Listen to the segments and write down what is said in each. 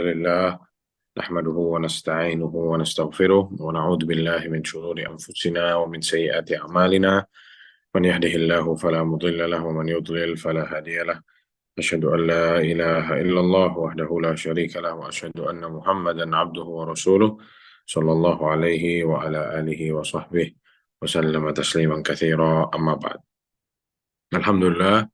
لله نحمده ونستعينه ونستغفره ونعوذ بالله من شرور أنفسنا ومن سيئات أعمالنا من يهده الله فلا مضل له ومن يضلل فلا هادي له أشهد أن لا إله إلا الله وحده لا شريك له وأشهد أن محمدا عبده ورسوله صلى الله عليه وعلى آله وصحبه وسلم تسليما كثيرا أما بعد. Alhamdulillah,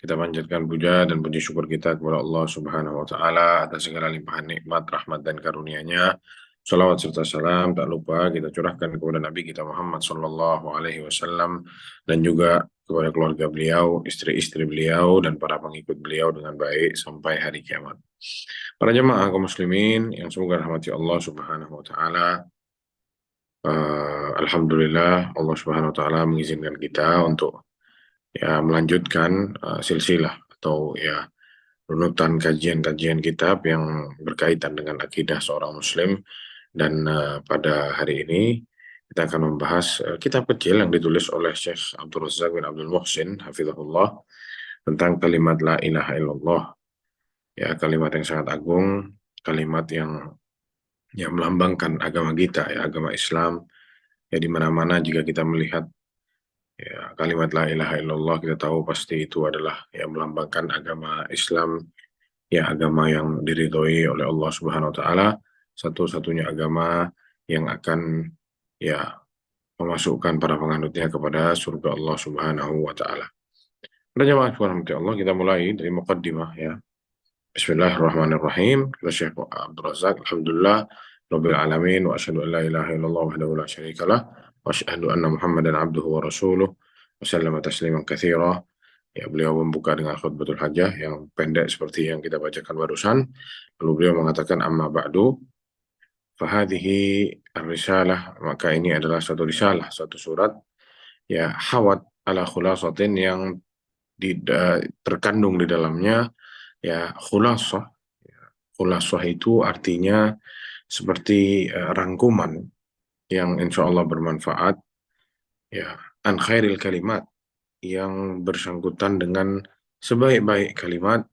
kita panjatkan puja dan puji syukur kita kepada Allah Subhanahu wa Ta'ala atas segala limpahan nikmat, rahmat, dan karunia-Nya. Salawat serta salam tak lupa kita curahkan kepada Nabi kita Muhammad Sallallahu Alaihi Wasallam dan juga kepada keluarga beliau, istri-istri beliau, dan para pengikut beliau dengan baik sampai hari kiamat. Para jemaah kaum muslimin yang semoga rahmati Allah Subhanahu wa Ta'ala. Alhamdulillah, Allah Subhanahu wa Ta'ala mengizinkan kita untuk melanjutkan silsilah atau runutan kajian-kajian kitab yang berkaitan dengan akidah seorang muslim. Dan pada hari ini kita akan membahas kitab kecil yang ditulis oleh Syekh Abdul Razak bin Abdul Muhsin hafizahullah tentang kalimat la ilaha illallah. Ya, kalimat yang sangat agung, kalimat yang melambangkan agama kita, agama Islam. Ya, di mana-mana jika kita melihat kalimat la ilaha illallah, kita tahu pasti itu adalah melambangkan agama Islam, agama yang diridhoi oleh Allah Subhanahu wa Ta'ala, satu-satunya agama yang akan memasukkan para penganutnya kepada surga Allah Subhanahu wa Ta'ala. Pada jemaah Allah, kita mulai dari muqaddimah Bismillahirrahmanirrahim. Kita Syekh Abdul Razak, alhamdulillah rabbil alamin wa asyhadu an la ilaha illallah wahdahu la syarikalah wa asyhadu anna Muhammadan abduhu wa rasuluh wa sallama tasliman katsira. Beliau membuka dengan khutbatul hajah yang pendek seperti yang kita bacakan barusan. Lalu beliau mengatakan amma ba'du fahadhihi ar-risalah, maka ini adalah satu risalah, satu surat hawat ala khulasatin yang terkandung di dalamnya khulasah. Khulasah itu artinya seperti rangkuman yang insya Allah bermanfaat, an khairil kalimat, yang bersangkutan dengan sebaik-baik kalimat,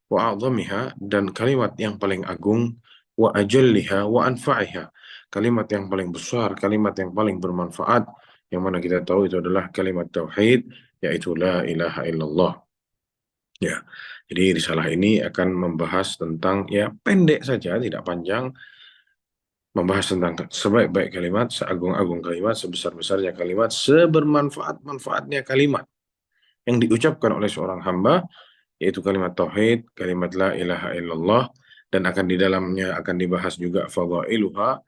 wa a'zamiha, dan kalimat yang paling agung, wa ajalliha wa anfa'iha, kalimat yang paling besar, kalimat yang paling bermanfaat, yang mana kita tahu itu adalah kalimat tauhid, yaitu la ilaha illallah. Jadi risalah ini akan membahas tentang, pendek saja, tidak panjang, membahas tentang sebaik-baik kalimat, seagung-agung kalimat, sebesar-besarnya kalimat, sebermanfaat-manfaatnya kalimat yang diucapkan oleh seorang hamba, yaitu kalimat tauhid, kalimat la ilaha illallah, dan akan di dalamnya akan dibahas juga fadhailuha,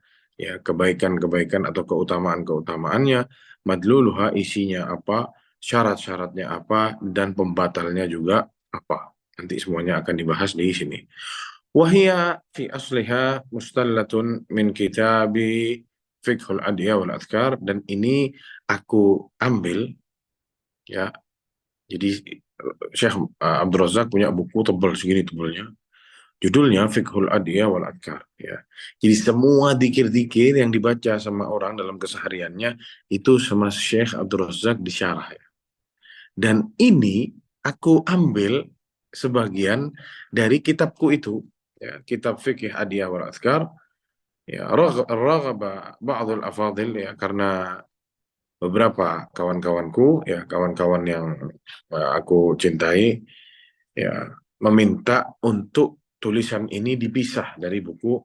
kebaikan-kebaikan atau keutamaan-keutamaannya, madluluha, isinya apa, syarat-syaratnya apa, dan pembatalnya juga apa. Nanti semuanya akan dibahas di sini. Wahia fi asliha mustallatun min kitabi fiqhul adiyah wal adhkar, dan ini aku ambil, jadi Syekh Abdul Razak punya buku tebal segini tebalnya, judulnya Fiqhul Adiyah wal Adhkar. Jadi semua dzikir-dzikir yang dibaca sama orang dalam kesehariannya itu sama Syekh Abdul Razak disyarah. Dan ini aku ambil sebagian dari kitabku itu, kitab Fiqh Adiyah wal Adhkar. Raghaba ba'dul afadil, karena beberapa kawan-kawanku, kawan-kawan yang aku cintai, meminta untuk tulisan ini dipisah dari buku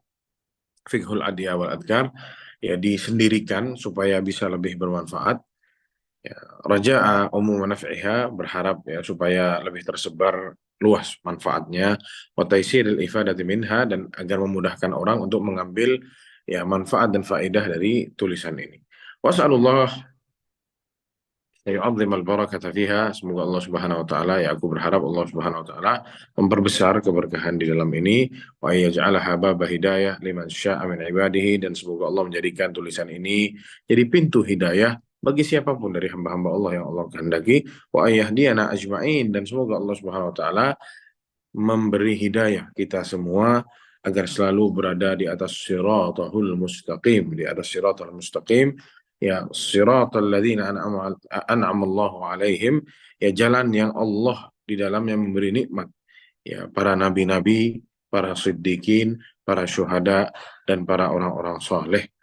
Fiqhul Adiyah wal Adhkar, disendirikan supaya bisa lebih bermanfaat. Raja'a umum naf'iha, berharap supaya lebih tersebar luas manfaatnya, wa taysiril ifadati minha, dan agar memudahkan orang untuk mengambil manfaat dan faedah dari tulisan ini. Was'alullah yu'azzimal barakata fiha, semoga Allah Subhanahu wa Ta'ala, aku berharap Allah Subhanahu wa Ta'ala memperbesar keberkahan di dalam ini, wa yaj'alaha baba hidayah liman syaa min ibadihi, dan semoga Allah menjadikan tulisan ini jadi pintu hidayah bagi siapapun dari hamba-hamba Allah yang Allah kehendaki, wa yahdiyana ajma'in, dan semoga Allah Subhanahu wa Ta'ala memberi hidayah kita semua agar selalu berada di atas siratal mustaqim, di atas siratal mustaqim, siratal ladzina an'ama Allahu alaihim, jalan yang Allah di dalamnya memberi nikmat, para nabi-nabi, para siddiqin, para syuhada, dan para orang-orang saleh.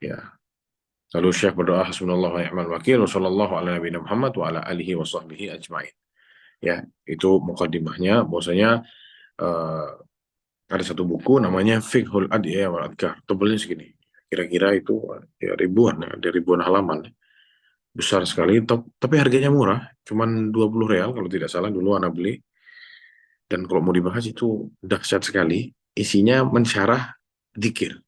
Ya. Lalu Syekh berdoa, Hasbunallah wa ni'mal wakil, wa sallallahu ala nabiyina Muhammad wa ala alihi wa sahbihi ajma'in. Ya, itu mukadimahnya. Bahwasanya eh, ada satu buku namanya Fiqhul Adhiyah wal Adhkar. Tebelnya segini. Kira-kira itu ya, ribuan, ya, ada ribuan halaman. Besar sekali, tapi harganya murah. Cuman 20 real kalau tidak salah dulu anak beli. Dan kalau mau dibahas itu dahsyat sekali. Isinya mensyarah dzikir.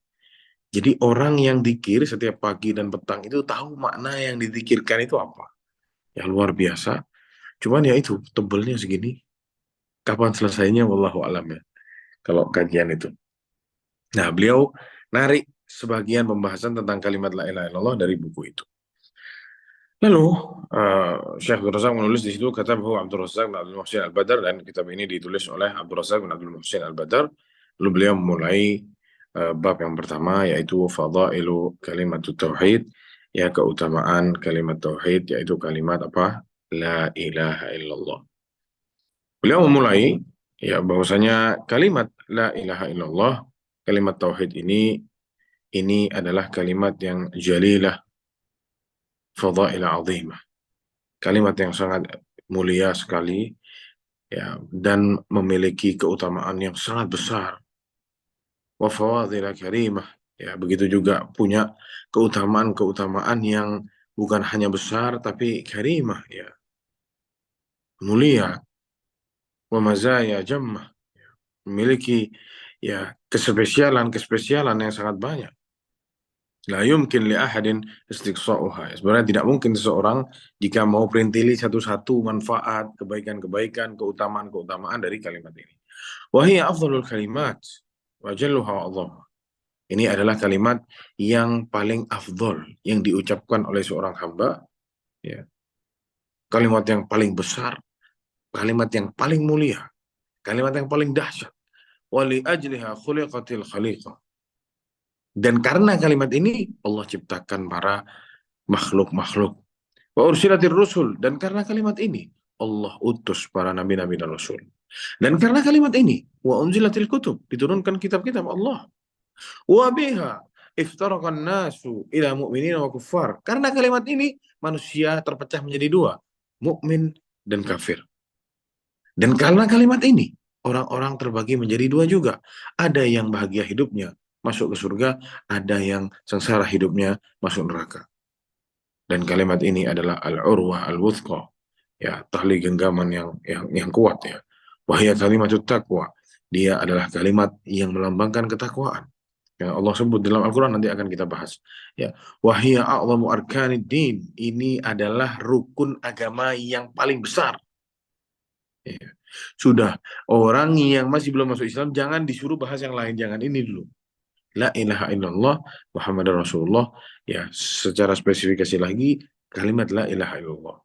Jadi orang yang dzikir setiap pagi dan petang itu tahu makna yang dizikirkan itu apa. Ya luar biasa. Cuman ya itu tebelnya segini. Kapan selesainya wallahu alam ya. Kalau kajian itu. Nah, beliau narik sebagian pembahasan tentang kalimat la ilaha illallah dari buku itu. Lalu Syekh Abdul Razak menulis di situ kata bahwa Abdul Razak bin Abdul Muhsin Al-Badar, dan kitab ini ditulis oleh Abdul Razak bin Abdul Muhsin Al-Badar. Lalu beliau memulai bab yang pertama yaitu fadailu kalimat tauhid, ya keutamaan kalimat tauhid, yaitu kalimat apa? La ilaha illallah. Beliau memulai ya bahwasanya kalimat la ilaha illallah, kalimat tauhid ini adalah kalimat yang jalilah, fadailah azimah. Kalimat yang sangat mulia sekali ya, dan memiliki keutamaan yang sangat besar. Wa fawadhila karimah, ya begitu juga punya keutamaan-keutamaan yang bukan hanya besar tapi karimah, ya mulia. Wa mazaya jammah, memiliki ya kespesialan yang sangat banyak. La yumkin li ahadin istiqsa'uha. Sebenarnya tidak mungkin seseorang jika mau perintili satu-satu manfaat, kebaikan-kebaikan, keutamaan-keutamaan dari kalimat ini. Wahia afdalul kalimat wa jalluha Allah. Ini adalah kalimat yang paling afdol yang diucapkan oleh seorang hamba, ya. Kalimat yang paling besar, kalimat yang paling mulia, kalimat yang paling dahsyat. Wa li ajliha khuliqatil khaliqah. Dan karena kalimat ini Allah ciptakan para makhluk-makhluk. Wa ursilatir rusul, dan karena kalimat ini Allah utus para nabi-nabi dan rasul. Dan karena kalimat ini wa unzilatil kutub, diturunkan kitab-kitab Allah. Wa biha iftaraqan nasu ila mu'minin wa kuffar. Karena kalimat ini manusia terpecah menjadi dua, mukmin dan kafir. Dan karena kalimat ini orang-orang terbagi menjadi dua juga. Ada yang bahagia hidupnya masuk ke surga, ada yang sengsara hidupnya masuk neraka. Dan kalimat ini adalah al-urwah al-wuthqa, ya tali genggaman yang kuat, ya. Wahya kalimatut taqwa, dia adalah kalimat yang melambangkan ketakwaan. Yang Allah sebut dalam Al-Quran, nanti akan kita bahas. Ya, wahia a'zamu arkanid din, ini adalah rukun agama yang paling besar. Ya. Sudah, orang yang masih belum masuk Islam jangan disuruh bahas yang lain, jangan ini dulu. La ilaha illallah Muhammad Rasulullah. Ya, secara spesifikasi lagi kalimat la ilaha illallah.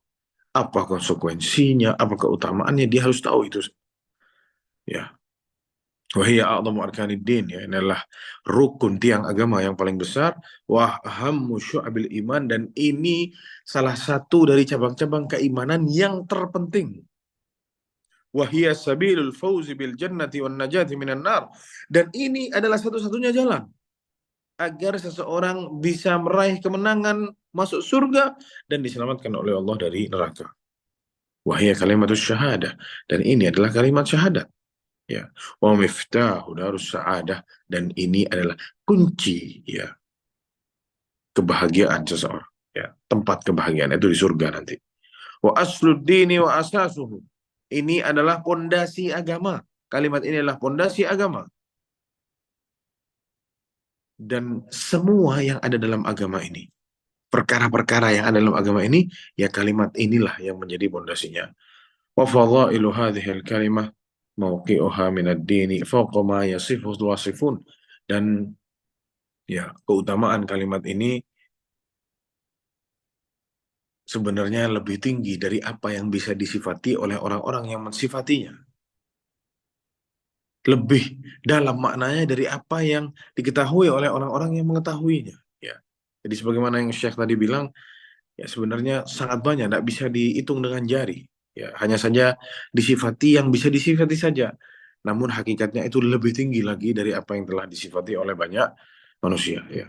Apa konsekuensinya, apa keutamaannya, dia harus tahu itu. Ya. Wahia a'zamu arkanid din, ya, ini adalah rukun tiang agama yang paling besar. Wa ahammu syu'abil iman, dan ini salah satu dari cabang-cabang keimanan yang terpenting. Wahia sabilul fauzi bil jannati wan najati minan nar, dan ini adalah satu-satunya jalan agar seseorang bisa meraih kemenangan masuk surga dan diselamatkan oleh Allah dari neraka. Wahia kalimatus syahadah, dan ini adalah kalimat syahadat. Ya, wa miftahu darus sa'adah, dan ini adalah kunci, ya, kebahagiaan seseorang, ya, tempat kebahagiaan itu di surga nanti. Wa aslud dini wa asasuhu, ini adalah pondasi agama. Kalimat ini adalah pondasi agama. Dan semua yang ada dalam agama ini, perkara-perkara yang ada dalam agama ini, ya kalimat inilah yang menjadi pondasinya. Wa fadhailu hadhil kalimah mauqi'uha minad dini fawqa ma yasifu wasifun, dan ya keutamaan kalimat ini sebenarnya lebih tinggi dari apa yang bisa disifati oleh orang-orang yang mensifatinya. Lebih dalam maknanya dari apa yang diketahui oleh orang-orang yang mengetahuinya. Ya. Jadi sebagaimana yang Syekh tadi bilang, ya sebenarnya sangat banyak, tidak bisa dihitung dengan jari. Ya, hanya saja disifati yang bisa disifati saja. namun hakikatnya itu lebih tinggi lagi dari apa yang telah disifati oleh banyak manusia. Ya.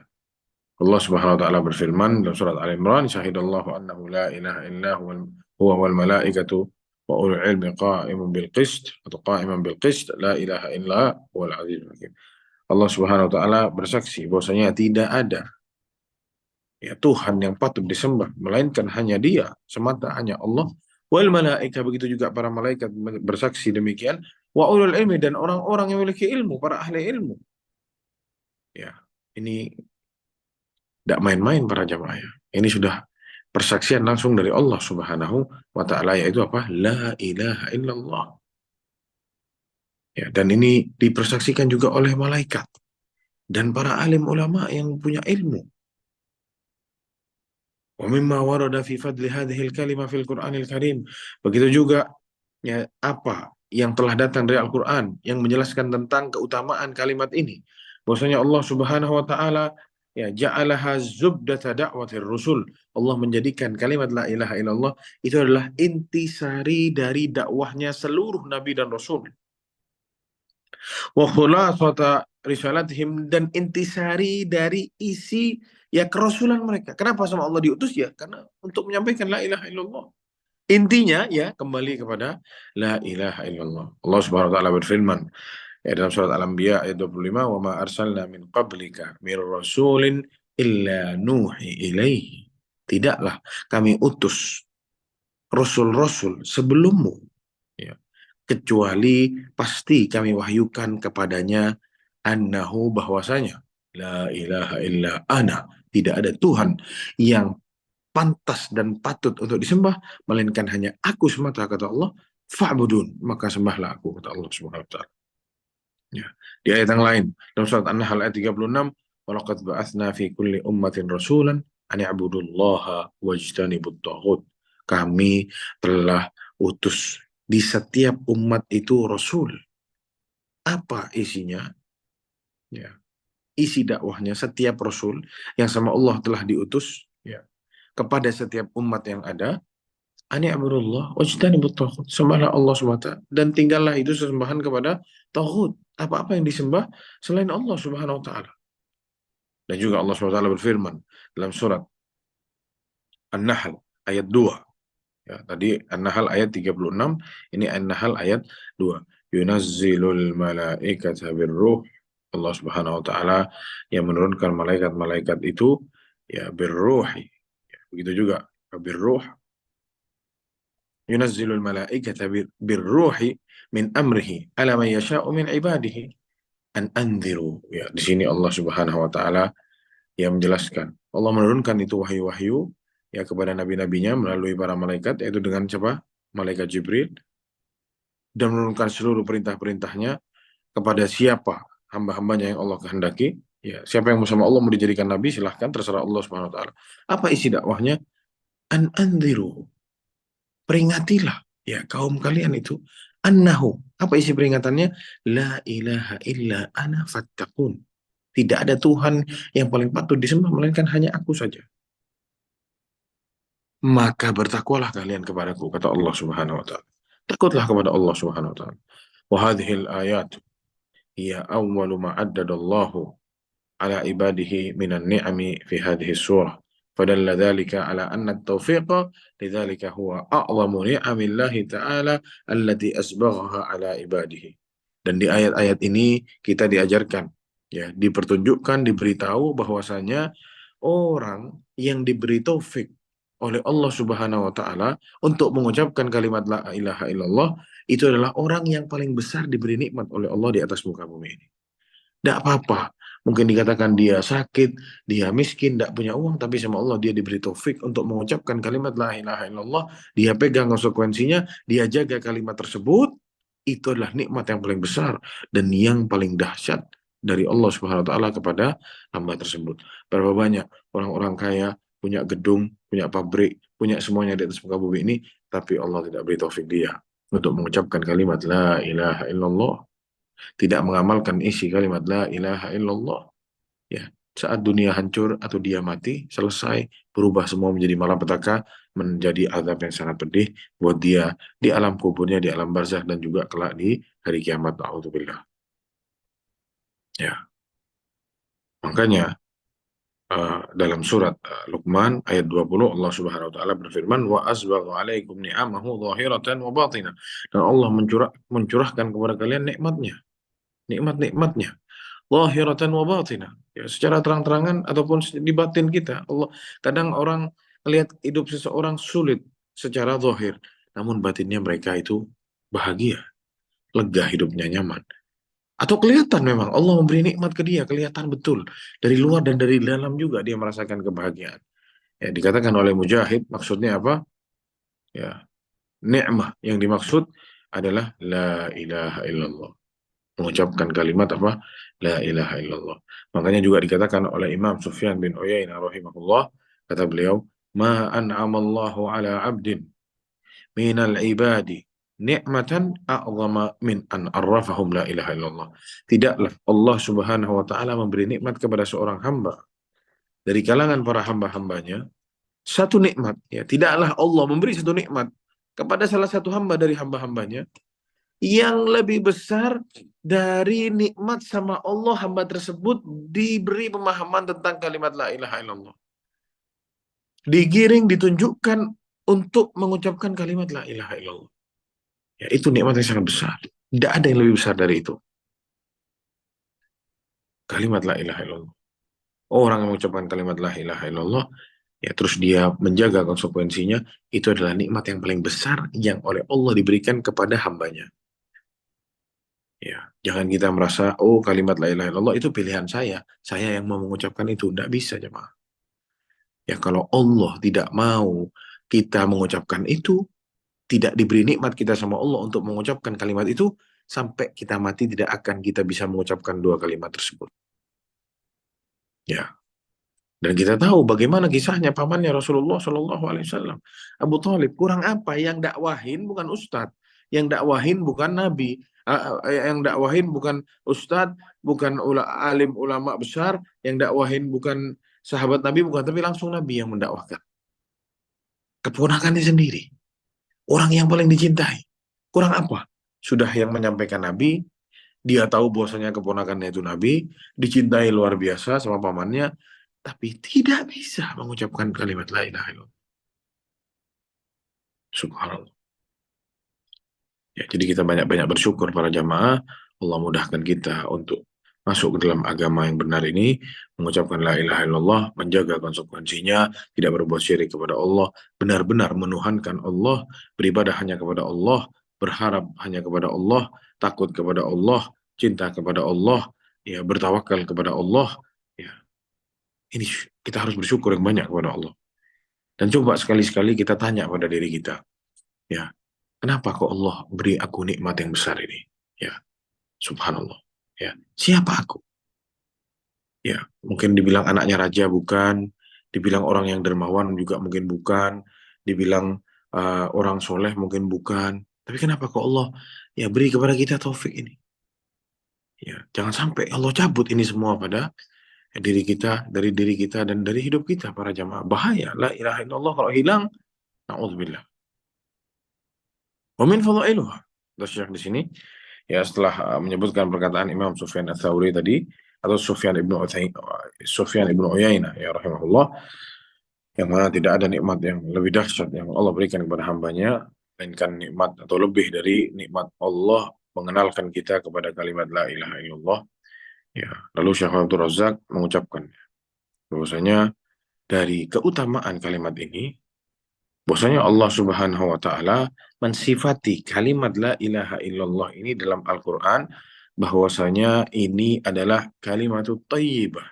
Allah Subhanahu wa taala berfirman dalam surat Al-Imran, "Syahidallahu annahu la ilaha illa huwa wal malaikatu wa ulul ilmi qa'iman bil qist atau qa'iman bil qist la ilaha illa huwal azizul hakim." Allah Subhanahu wa taala bersaksi bahwasanya tidak ada ya Tuhan yang patut disembah melainkan hanya Dia semata, hanya Allah. Wal malaika, begitu juga para malaikat bersaksi demikian. Wa ulul ilmi, dan orang-orang yang memiliki ilmu, para ahli ilmu. Ya, ini tidak main-main para jamaah ya. Ini sudah persaksian langsung dari Allah Subhanahu wa taala, yaitu apa? La ilaha illallah. Ya, dan ini dipersaksikan juga oleh malaikat dan para alim ulama yang punya ilmu. Wa mimma warada fi fadli hadhil kalimah fil Qur'anil Karim. Begitu juga ya apa yang telah datang dari Al-Qur'an yang menjelaskan tentang keutamaan kalimat ini. Bahwasanya Allah Subhanahu wa taala ya ja'alaha zubdata da'watir rusul. Allah menjadikan kalimat la ilaha illallah itu adalah intisari dari dakwahnya seluruh nabi dan rasul. Wa khulasata risalatihim, dan intisari dari isi ya kerasulan mereka. Kenapa sama Allah diutus ya? Karena untuk menyampaikan la ilaha illallah. Intinya ya kembali kepada la ilaha illallah. Allah Subhanahu wa taala berfirman ya dalam surat Al-Anbiya ayat 25, "Wa ma arsalna min qablika mir rasulin illa nuhi ilaihi." Tidaklah kami utus rasul-rasul sebelummu ya, kecuali pasti kami wahyukan kepadanya annahu, bahwasanya la ilaha illa ana, tidak ada Tuhan yang pantas dan patut untuk disembah melainkan hanya aku semata, kata Allah. Fa'budun, maka sembahlah aku, kata Allah Subhanahu wa taala. Ya. Di ayat yang lain dalam surat An-Nahl ayat 36, walaqad ba'atsna fi kulli ummatin rasulan an ya'budullaha wajtanibut taghut. Kami telah utus di setiap umat itu rasul. Apa isinya? Ya. Isi dakwahnya setiap rasul yang sama Allah telah diutus ya kepada setiap umat yang ada, ani abdullah wajtanibut taghut, sembahlah Allah SWT dan tinggallah itu sesembahan kepada taghut, apa-apa yang disembah selain Allah Subhanahu wa taala. Dan juga Allah SWT berfirman dalam surat An-Nahl ayat 2. Ya, tadi An-Nahl ayat 36, ini An-Nahl ayat 2. Yunazzilul malaikata birruh. Allah Subhanahu wa taala yang menurunkan malaikat-malaikat itu ya birruhi. Ya, begitu juga birruh. Yunazzilul malaikata birruhi min amrihi ala man yasha'u min ibadihi an anziru. Ya, di sini Allah Subhanahu wa taala yang menjelaskan. Allah menurunkan itu wahyu-wahyu ya kepada nabi-nabinya melalui para malaikat, yaitu dengan siapa? Malaikat Jibril, dan menurunkan seluruh perintah-perintahnya kepada siapa hamba-hambanya yang Allah kehendaki. Ya, siapa yang bersama Allah mau dijadikan nabi, silahkan, terserah Allah Subhanahu wa taala. Apa isi dakwahnya? An anziru, peringatilah ya kaum kalian itu, annahu, apa isi peringatannya? La ilaha illa ana fattaqun. Tidak ada Tuhan yang paling patut disembah melainkan hanya aku saja. Maka bertakwalah kalian kepadaku, kata Allah Subhanahu wa taala. Takutlah kepada Allah Subhanahu wa taala. Wa hadhil ayat hiya awwalu ma addadallahu ala ibadihi minan ni'ami fi hadhihi surah. Fadalla dhalika ala anna at-tawfiqa lidzalika huwa a'zamu ni'amillahi ta'ala allati asbaghaha ala ibadihi. Dan di ayat-ayat ini kita diajarkan ya, dipertunjukkan, diberitahu bahwasanya orang yang diberi taufik oleh Allah Subhanahu wa taala untuk mengucapkan kalimat la ilaha illallah itu adalah orang yang paling besar diberi nikmat oleh Allah di atas muka bumi ini. Tidak apa-apa. Mungkin dikatakan dia sakit, dia miskin, tidak punya uang, tapi sama Allah dia diberi taufik untuk mengucapkan kalimat la ilaha illallah, dia pegang konsekuensinya, dia jaga kalimat tersebut, itu adalah nikmat yang paling besar dan yang paling dahsyat dari Allah Subhanahu wa taala kepada hamba tersebut. Berapa banyak orang-orang kaya, punya gedung, punya pabrik, punya semuanya di atas muka bumi ini, tapi Allah tidak beri taufik dia untuk mengucapkan kalimat la ilaha illallah, tidak mengamalkan isi kalimat la ilaha illallah. Ya, saat dunia hancur atau dia mati, selesai, berubah semua menjadi malapetaka, menjadi azab yang sangat pedih buat dia di alam kuburnya, di alam barzakh, dan juga kelak di hari kiamat. A'udzubillah. Ya, makanya dalam surat Luqman ayat 20 Allah Subhanahu wa taala berfirman wa asbagha 'alaikum ni'amahu dhahiratan wa batinah. Dan Allah mencurahkan kepada kalian nikmat-nikmatnya dhahiratan wa batinah. Ya, secara terang-terangan ataupun di batin kita. Allah kadang orang melihat hidup seseorang sulit secara zahir, namun batinnya mereka itu bahagia, lega hidupnya, nyaman. Atau kelihatan memang Allah memberi nikmat ke dia, kelihatan betul. Dari luar dan dari dalam juga dia merasakan kebahagiaan. Ya, dikatakan oleh Mujahid, maksudnya apa? Ya, nikmah yang dimaksud adalah la ilaha illallah. Mengucapkan kalimat apa? La ilaha illallah. Makanya juga dikatakan oleh Imam Sufyan bin Uyainah rahimahullah, kata beliau, ma an'amallahu ala abdin minal ibadi ni'matan a'zama min an arrafahum la ilaha illallah. Tidaklah Allah Subhanahu wa taala memberi nikmat kepada seorang hamba dari kalangan para hamba-hambanya satu nikmat, ya. Tidaklah Allah memberi satu nikmat kepada salah satu hamba dari hamba-hambanya yang lebih besar dari nikmat sama Allah hamba tersebut diberi pemahaman tentang kalimat la ilaha illallah. Digiring, ditunjukkan untuk mengucapkan kalimat la ilaha illallah. Ya, itu nikmat yang sangat besar. Tidak ada yang lebih besar dari itu. Kalimat la ilaha illallah. Orang yang mengucapkan kalimat la ilaha illallah, ya terus dia menjaga konsekuensinya, itu adalah nikmat yang paling besar yang oleh Allah diberikan kepada hambanya. Ya, jangan kita merasa, oh kalimat la ilaha illallah itu pilihan saya yang mau mengucapkan itu. Tidak bisa, jemaah. Ya kalau Allah tidak mau kita mengucapkan itu, tidak diberi nikmat kita sama Allah untuk mengucapkan kalimat itu, sampai kita mati tidak akan kita bisa mengucapkan dua kalimat tersebut. Ya, dan kita tahu bagaimana kisahnya pamannya Rasulullah Shallallahu Alaihi Wasallam, Abu Thalib. Kurang apa? Yang dakwahin bukan ustadz, yang dakwahin bukan nabi, yang dakwahin bukan ustadz, bukan alim ulama besar, yang dakwahin bukan sahabat nabi, bukan, tapi langsung nabi yang mendakwahkan. Keponakannya sendiri, orang yang paling dicintai. Kurang apa? Sudah yang menyampaikan nabi, dia tahu bahwasanya keponakannya itu nabi, dicintai luar biasa sama pamannya, tapi tidak bisa mengucapkan kalimat la ilaha illallah. Subhanallah. Ya, jadi kita banyak-banyak bersyukur para jamaah. Allah mudahkan kita untuk masuk ke dalam agama yang benar ini, mengucapkan la ilaha illallah, menjaga konsekuensinya, tidak berbuat syirik kepada Allah, benar-benar menuhankan Allah, beribadah hanya kepada Allah, berharap hanya kepada Allah, takut kepada Allah, cinta kepada Allah, ya bertawakal kepada Allah. Ya, ini kita harus bersyukur yang banyak kepada Allah. Dan coba sekali-sekali kita tanya pada diri kita, ya, kenapa kok Allah beri aku nikmat yang besar ini? Ya, subhanallah. Ya, siapa aku? Ya, mungkin dibilang anaknya raja bukan, dibilang orang yang dermawan juga mungkin bukan, dibilang orang soleh mungkin bukan. Tapi kenapa kok Allah ya beri kepada kita taufik ini? Ya, jangan sampai Allah cabut ini semua pada diri kita, dari diri kita dan dari hidup kita para jamaah. Bahaya. La ilaha illallah kalau hilang, na'udzubillah. Wa min fadailuha. Terus di sini ya setelah menyebutkan perkataan Imam Sufyan Ats-Tsauri tadi atau Sufyan ibnu Uyainah ya rahimahullah, yang mana tidak ada nikmat yang lebih dahsyat yang Allah berikan kepada hambanya melainkan nikmat atau lebih dari nikmat Allah mengenalkan kita kepada kalimat la ilaha illallah. Ya, lalu Syekh Abdul Razak mengucapkan bahwasanya dari keutamaan kalimat ini, bahwasanya Allah Subhanahu wa taala mensifati kalimat la ilaha illallah ini dalam Al-Qur'an bahwasanya ini adalah kalimatut thayyibah.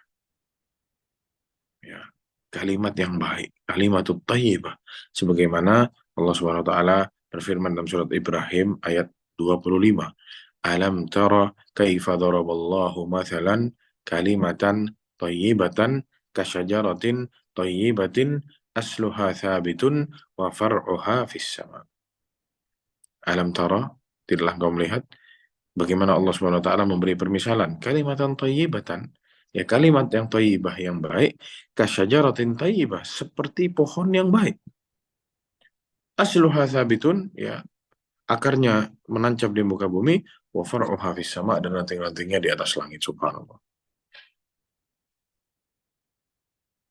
Ya, kalimat yang baik, kalimatut thayyibah. Sebagaimana Allah Subhanahu wa taala berfirman dalam surat Ibrahim ayat 25. Alam tara kaifa daraballahu mathalan kalimatan thayyibatan kasyajaratin thayyibatin asluha thabitun wa far'uha fis sama. Alam tara, tidaklah kau melihat bagaimana Allah Subhanahu wa taala memberi permisalan kalimatan thayyibatan, ya kalimat yang thayyibah yang baik, kasyajaratin thayyibah seperti pohon yang baik. Asluha thabitun, ya akarnya menancap di muka bumi, wa far'uha fis sama', dan ranting-rantingnya di atas langit. Subhanallah.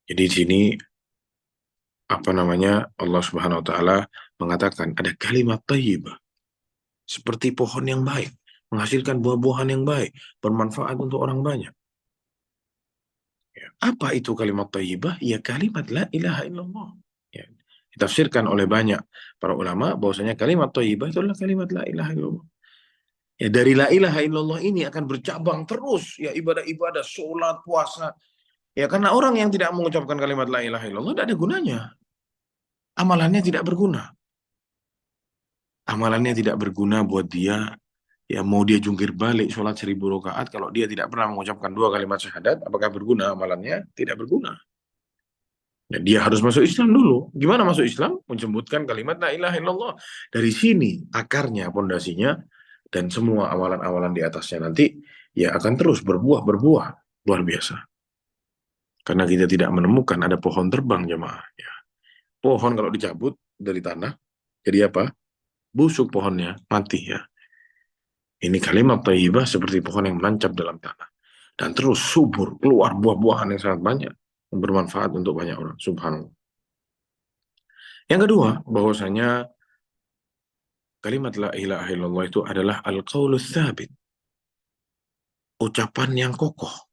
Jadi di sini apa namanya, Allah Subhanahu wa taala mengatakan ada kalimat thayyibah seperti pohon yang baik, menghasilkan buah-buahan yang baik, bermanfaat untuk orang banyak. Ya. Apa itu kalimat thayyibah? Ya kalimat la ilaha illallah. Ya. Ditafsirkan oleh banyak para ulama bahwasanya kalimat thayyibah itu adalah kalimat la ilaha illallah. Ya, dari la ilaha illallah ini akan bercabang terus ya ibadah-ibadah, sholat, puasa. Ya karena orang yang tidak mengucapkan kalimat la ilaha illallah tidak ada gunanya. Amalannya tidak berguna. Amalannya tidak berguna buat dia. Ya mau dia jungkir balik sholat 1000 rakaat, kalau dia tidak pernah mengucapkan 2 kalimat syahadat, apakah berguna amalannya? Tidak berguna. Ya, dia harus masuk Islam dulu. Gimana masuk Islam? Menyebutkan kalimat la ilaha illallah. Dari sini akarnya, pondasinya, dan semua amalan-amalan di atasnya nanti ya akan terus berbuah luar biasa. Karena kita tidak menemukan ada pohon terbang, jemaah. Ya. Pohon kalau dicabut dari tanah, jadi apa? Busuk pohonnya, mati ya. Ini kalimat thayyibah seperti pohon yang menancap dalam tanah. Dan terus subur, keluar buah-buahan yang sangat banyak. Yang bermanfaat untuk banyak orang. Subhanallah. Yang kedua, bahwasanya kalimat la ilaha illallah itu adalah al-qaulus tsabit. Ucapan yang kokoh.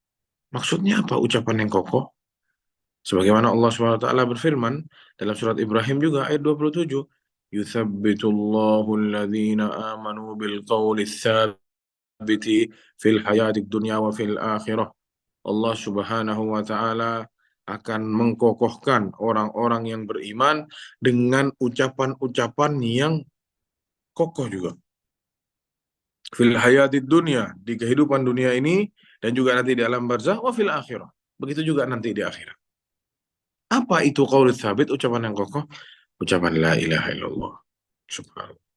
Maksudnya apa ucapan yang kokoh? Sebagaimana Allah SWT berfirman dalam surat Ibrahim juga ayat 27. Yuthabbitullahu alladhina amanu bilqaulis tsabiti fil hayatid dunya wa fil akhirah. Allah Subhanahu wa taala akan mengkokohkan orang-orang yang beriman dengan ucapan-ucapan yang kokoh juga. Fil hayatid dunya, di kehidupan dunia ini, dan juga nanti di alam barzah, wa fil akhirah. Begitu juga nanti di akhirat. Apa itu qaul tsabit, ucapan yang kokoh? Ucapan la ilaha illallah. Subhanallah.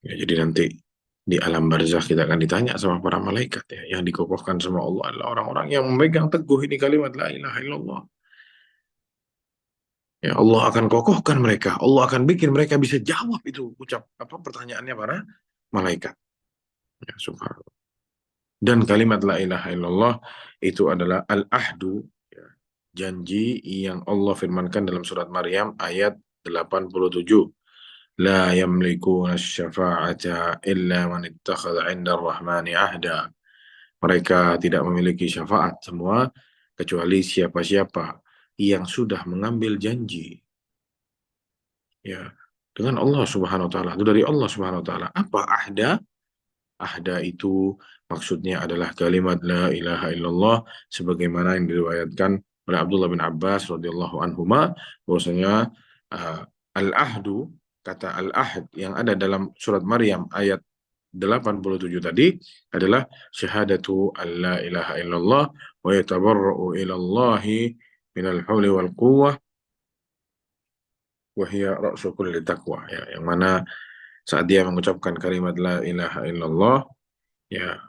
Ya, jadi nanti di alam barzakh kita akan ditanya sama para malaikat ya, yang dikokohkan sama Allah adalah orang-orang yang memegang teguh ini kalimat la ilaha illallah. Ya, Allah akan kokohkan mereka. Allah akan bikin mereka bisa jawab itu pertanyaannya para malaikat. Ya, subhanallah. Dan kalimat la ilaha illallah itu adalah al-ahdu, ya, janji yang Allah firmankan dalam surat Maryam ayat 87. La yamlikuna syafa'ata illa man ittakhadha 'inda ar-rahmani ahda. Mereka tidak memiliki syafaat semua kecuali siapa-siapa yang sudah mengambil janji ya dengan Allah Subhanahu wa taala. Itu dari Allah Subhanahu wa taala. Apa ahda? Ahda itu maksudnya adalah kalimat la ilaha illallah sebagaimana yang diriwayatkan oleh Abdullah bin Abbas radhiyallahu anhuma bahwasanya uh, al-ahdu, kata al-ahd yang ada dalam surat Maryam ayat 87 tadi adalah syahadatu alla ilaha illallah wa yatabarra'u ilallahi minal hawli wal quwwah wa hiya ra'su kulli taqwa, ya, yang mana saat dia mengucapkan kalimat la ilaha illallah, ya,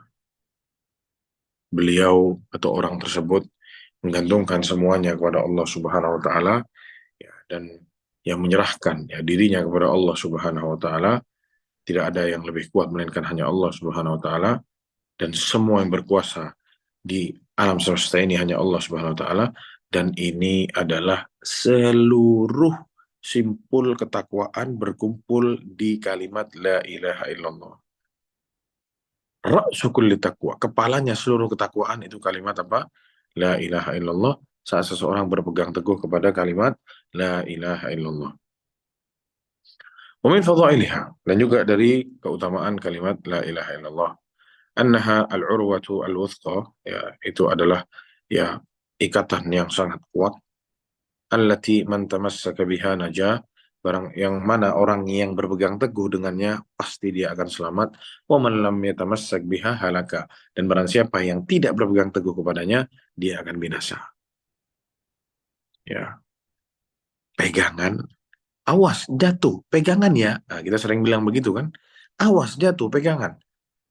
beliau atau orang tersebut menggantungkan semuanya kepada Allah Subhanahu wa taala, ya, dan yang menyerahkan ya dirinya kepada Allah Subhanahu wa taala. Tidak ada yang lebih kuat melainkan hanya Allah Subhanahu wa taala, dan semua yang berkuasa di alam semesta ini hanya Allah Subhanahu wa taala, dan ini adalah seluruh simpul ketakwaan berkumpul di kalimat la ilaha illallah. Ra'su kulli taqwa, kepalanya seluruh ketakwaan itu kalimat apa? La ilaha illallah. Saat seseorang berpegang teguh kepada kalimat la ilaha illallah. Wa min fadhailiha, dan juga dari keutamaan kalimat la ilaha illallah, annaha al-urwatu al-wuthqa, ya, itu adalah ya ikatan yang sangat kuat, allati man tamassaka biha najah, barang yang mana orang yang berpegang teguh dengannya pasti dia akan selamat. Wa man lam yatamassak biha halaka, dan barang siapa yang tidak berpegang teguh kepadanya dia akan binasa. Ya, pegangan, awas jatuh, pegangan ya. Nah, kita sering bilang begitu kan? Awas jatuh, pegangan.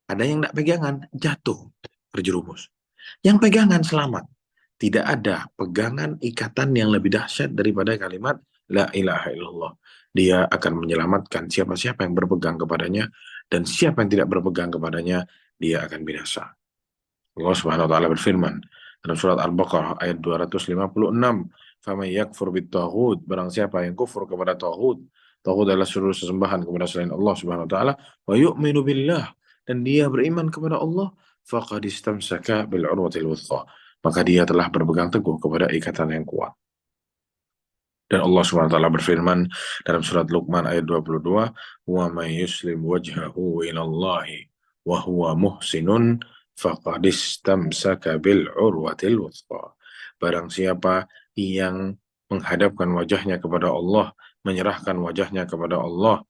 Ada yang tidak pegangan, jatuh, terjerumus. Yang pegangan selamat. Tidak ada pegangan ikatan yang lebih dahsyat daripada kalimat la ilaha illallah. Dia akan menyelamatkan siapa-siapa yang berpegang kepadanya dan siapa yang tidak berpegang kepadanya, dia akan binasa. Allah Subhanahu wa taala berfirman dalam surat Al-Baqarah ayat 256, "Faman yakfur bit-taghut," barang siapa yang kufur kepada taghut, taghut adalah seluruh sesembahan kepada selain Allah Subhanahu wa taala, wa yu'minu billah, dan dia beriman kepada Allah, faqad istamsaka bil urwatil wuthqa, maka dia telah berpegang teguh kepada ikatan yang kuat. Dan Allah SWT berfirman dalam surat Luqman ayat 22, "Wa may yuslim wajhahu ilallahi wa huwa muhsinun faqad istamsaka bil urwatil wuthqa." Barang siapa yang menghadapkan wajahnya kepada Allah, menyerahkan wajahnya kepada Allah,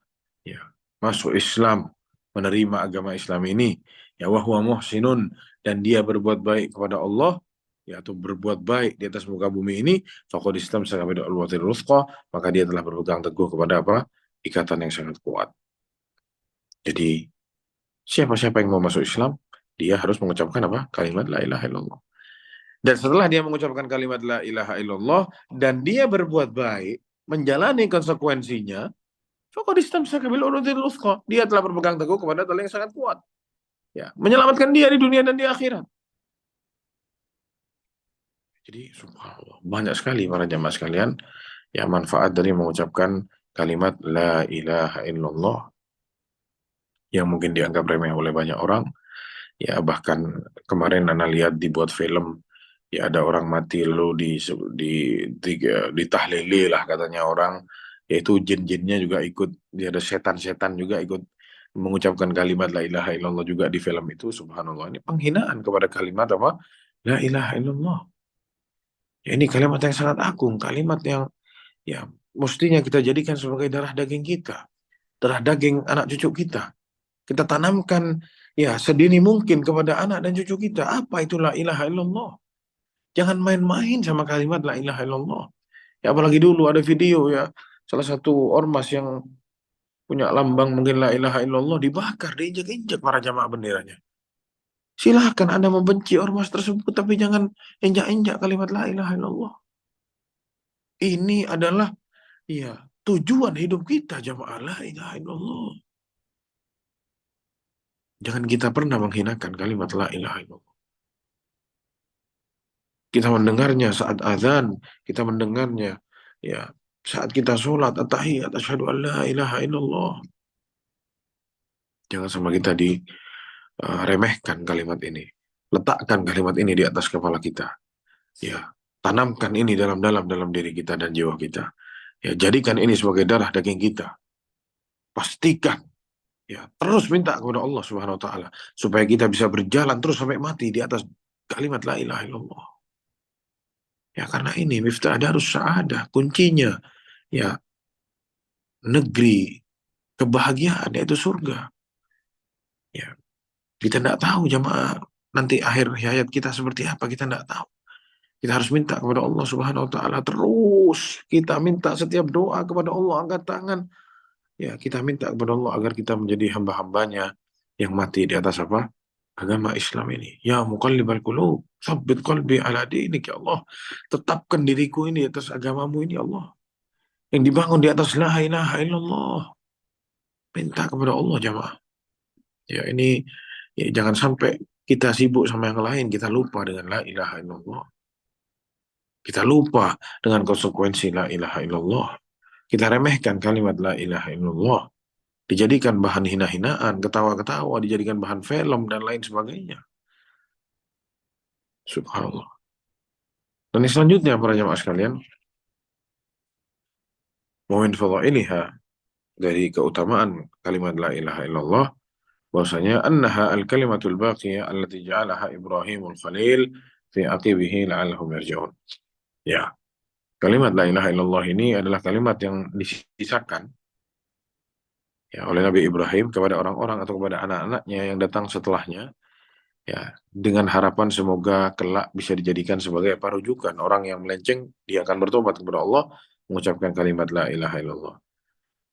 ya, masuk Islam, menerima agama Islam ini, ya, wa huwa muhsinun, dan dia berbuat baik kepada Allah, ya, atau berbuat baik di atas muka bumi ini, faqad istamsaka bil urwatil wuthqa, maka dia telah berpegang teguh kepada apa? Ikatan yang sangat kuat. Jadi siapa-siapa yang mau masuk Islam, dia harus mengucapkan apa? Kalimat la ilaha illallah. Dan setelah dia mengucapkan kalimat la ilaha illallah dan dia berbuat baik, menjalani konsekuensinya, faqad istamsaka bil urwatil wuthqa, dia telah berpegang teguh kepada tali yang sangat kuat. Ya, menyelamatkan dia di dunia dan di akhirat. Jadi subhanallah, banyak sekali para jamaah sekalian yang manfaat dari mengucapkan kalimat la ilaha illallah yang mungkin dianggap remeh oleh banyak orang. Ya, bahkan kemarin Anda lihat dibuat film, ya ada orang mati lalu di, ditahlili lah katanya orang, yaitu jin-jinnya juga ikut, dia ada setan-setan juga ikut mengucapkan kalimat la ilaha illallah juga di film itu. Subhanallah, ini penghinaan kepada kalimat apa? La ilaha illallah. Ya, ini kalimat yang sangat agung, kalimat yang, ya, mestinya kita jadikan sebagai darah daging kita, darah daging anak cucu kita. Kita tanamkan, ya, sedini mungkin kepada anak dan cucu kita. Apa itu la ilaha illallah? Jangan main-main sama kalimat la ilaha illallah. Ya, apalagi dulu ada video, ya, salah satu ormas yang punya lambang mungkin la ilaha illallah dibakar, diinjak-injak para jamaah benderanya. Silahkan Anda membenci ormas tersebut, tapi jangan injak-injak kalimat la ilaha illallah. Ini adalah, ya, tujuan hidup kita, jamaah, la ilaha illallah. Jangan kita pernah menghinakan kalimat la ilaha illallah. Kita mendengarnya saat azan, kita mendengarnya, ya, saat kita sholat, at-tahiyat, asyhadu an la ilaha illallah. Jangan sama kita diremehkan kalimat ini. Letakkan kalimat ini di atas kepala kita. Ya, tanamkan ini dalam diri kita dan jiwa kita. Ya, jadikan ini sebagai darah daging kita. Pastikan, ya, terus minta kepada Allah Subhanahu wa taala supaya kita bisa berjalan terus sampai mati di atas kalimat la ilaha illallah. Ya, karena ini miftah darus sa'adah, kuncinya, ya, negeri kebahagiaan, yaitu surga. Ya, kita tidak tahu jamaah nanti akhir hayat kita seperti apa, kita tidak tahu. Kita harus minta kepada Allah Subhanahu wa taala terus. Kita minta setiap doa kepada Allah, angkat tangan. Ya, kita minta kepada Allah agar kita menjadi hamba-hambanya yang mati di atas apa? Agama Islam ini. Ya muqallibal qulub, tsabbit qalbi ala dinik, ya Allah. Tetapkan diriku ini di atas agamamu ini, ya Allah. Yang dibangun di atas la ilaha illallah. Minta kepada Allah jamaah. Ya, ini, ya, jangan sampai kita sibuk sama yang lain, kita lupa dengan la ilaha illallah. Kita lupa dengan konsekuensi la ilaha illallah. Kita remehkan kalimat la ilaha illallah. Dijadikan bahan hina-hinaan, ketawa-ketawa, dijadikan bahan film dan lain sebagainya. Subhanallah. Dan yang selanjutnya para jamaah sekalian, wa min fadhailiha, dari keutamaan kalimat la ilaha illallah, bahwasanya annaha al-kalimatul baqiyah allati ja'alaha Ibrahimul Khalil fi aqibihi la'allahum yarji'un. Ya, kalimat la ilaha illallah ini adalah kalimat yang disisakan, ya, oleh Nabi Ibrahim kepada orang-orang atau kepada anak-anaknya yang datang setelahnya, ya, dengan harapan semoga kelak bisa dijadikan sebagai parujukan orang yang melenceng, dia akan bertobat kepada Allah, mengucapkan kalimat la ilaha illallah.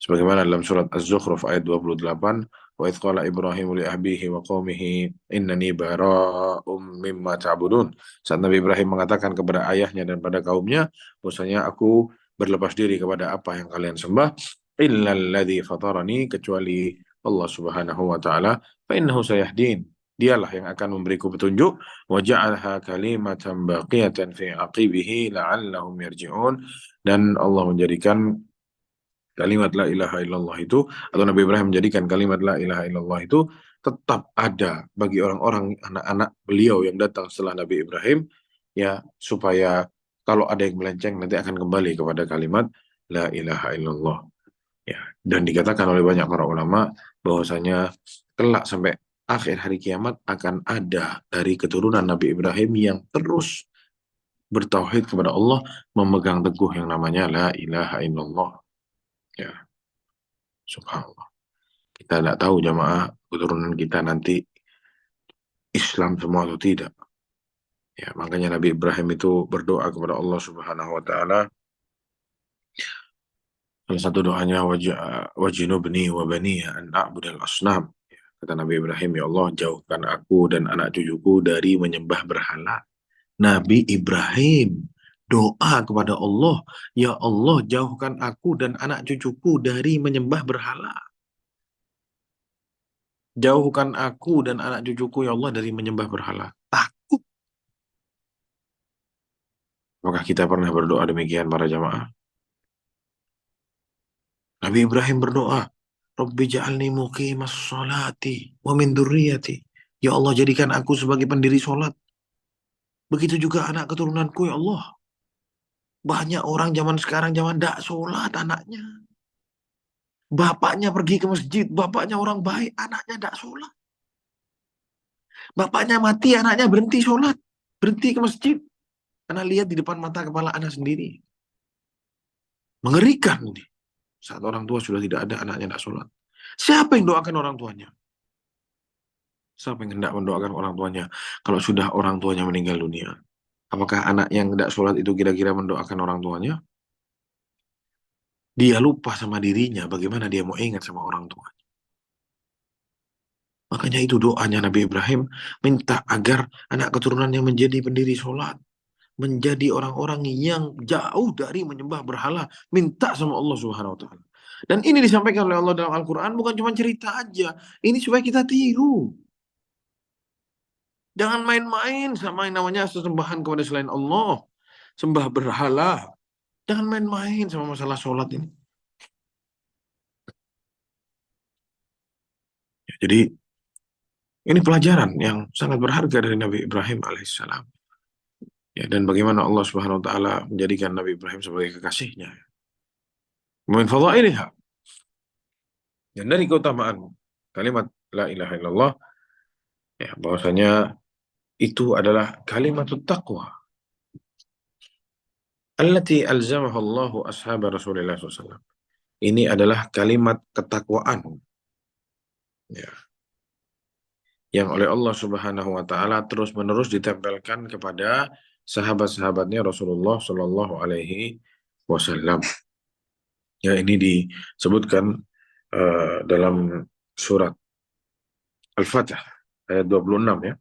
Sebagaimana dalam surat Az-Zukhruf ayat 28, wa idh qala Ibrahim li abihi wa qaumihi innani bara'um mimma ta'budun. Saat Nabi Ibrahim mengatakan kepada ayahnya dan pada kaumnya, bahwasanya aku berlepas diri kepada apa yang kalian sembah, illal ladzi fatarani, kecuali Allah Subhanahu wa taala, fa innahu sayahdin. Dialah yang akan memberiku petunjuk, wa ja'alha kalimatan baqiyatan fi aqibihi la'allahum yarji'un, dan Allah menjadikan kalimat la ilaha illallah itu, atau Nabi Ibrahim menjadikan kalimat la ilaha illallah itu tetap ada bagi orang-orang anak-anak beliau yang datang setelah Nabi Ibrahim, ya, supaya kalau ada yang melenceng nanti akan kembali kepada kalimat la ilaha illallah. Ya, dan dikatakan oleh banyak para ulama bahwasanya kelak sampai akhir hari kiamat akan ada dari keturunan Nabi Ibrahim yang terus bertauhid kepada Allah, memegang teguh yang namanya la ilaha illallah. Ya, subhanallah. Kita tidak tahu jamaah keturunan kita nanti Islam semua atau tidak. Ya, makanya Nabi Ibrahim itu berdoa kepada Allah Subhanahu wa taala. Salah satu doanya, wajinubni wa baniya an a'budal asnam. Ya, kata Nabi Ibrahim, ya Allah, jauhkan aku dan anak cucuku dari menyembah berhala. Nabi Ibrahim doa kepada Allah, ya Allah, jauhkan aku dan anak cucuku dari menyembah berhala. Jauhkan aku dan anak cucuku, ya Allah, dari menyembah berhala. Takut. Apakah kita pernah berdoa demikian para jamaah? Nabi Ibrahim berdoa, Rabbi ja'alni muqimas sholati wa min dzurriyyati. Ya Allah, jadikan aku sebagai pendiri sholat. Begitu juga anak keturunanku, ya Allah. Banyak orang zaman sekarang zaman tidak sholat anaknya. Bapaknya pergi ke masjid, bapaknya orang baik, anaknya tidak sholat. Bapaknya mati, anaknya berhenti sholat, berhenti ke masjid. Karena lihat di depan mata kepala anak sendiri. Mengerikan ini. Saat orang tua sudah tidak ada, anaknya tidak sholat. Siapa yang doakan orang tuanya? Siapa yang hendak mendoakan orang tuanya kalau sudah orang tuanya meninggal dunia? Apakah anak yang tidak sholat itu kira-kira mendoakan orang tuanya? Dia lupa sama dirinya, bagaimana dia mau ingat sama orang tua? Makanya itu doanya Nabi Ibrahim, minta agar anak keturunannya menjadi pendiri sholat, menjadi orang-orang yang jauh dari menyembah berhala, minta sama Allah Subhanahu wa taala. Dan ini disampaikan oleh Allah dalam Al-Qur'an, bukan cuma cerita aja. Ini supaya kita tiru. Jangan main-main sama yang namanya sesembahan kepada selain Allah, sembah berhala. Jangan main-main sama masalah sholat ini. Ya, jadi ini pelajaran yang sangat berharga dari Nabi Ibrahim alaihissalam. Ya, dan bagaimana Allah Subhanahu wa taala menjadikan Nabi Ibrahim sebagai kekasihnya. Min fadhailiha. Dan dari keutamaan kalimat la ilaha illallah, ya, bahwasanya itu adalah kalimat taqwa allati alzamaha Allahu ashab Rasulullah SAW. Ini adalah kalimat ketakwaan, ya, yang oleh Allah Subhanahu wa taala terus-menerus ditempelkan kepada sahabat-sahabatnya Rasulullah Shallallahu alaihi wasallam. Ya, ini disebutkan dalam surat Al-Fatih ayat 26, ya.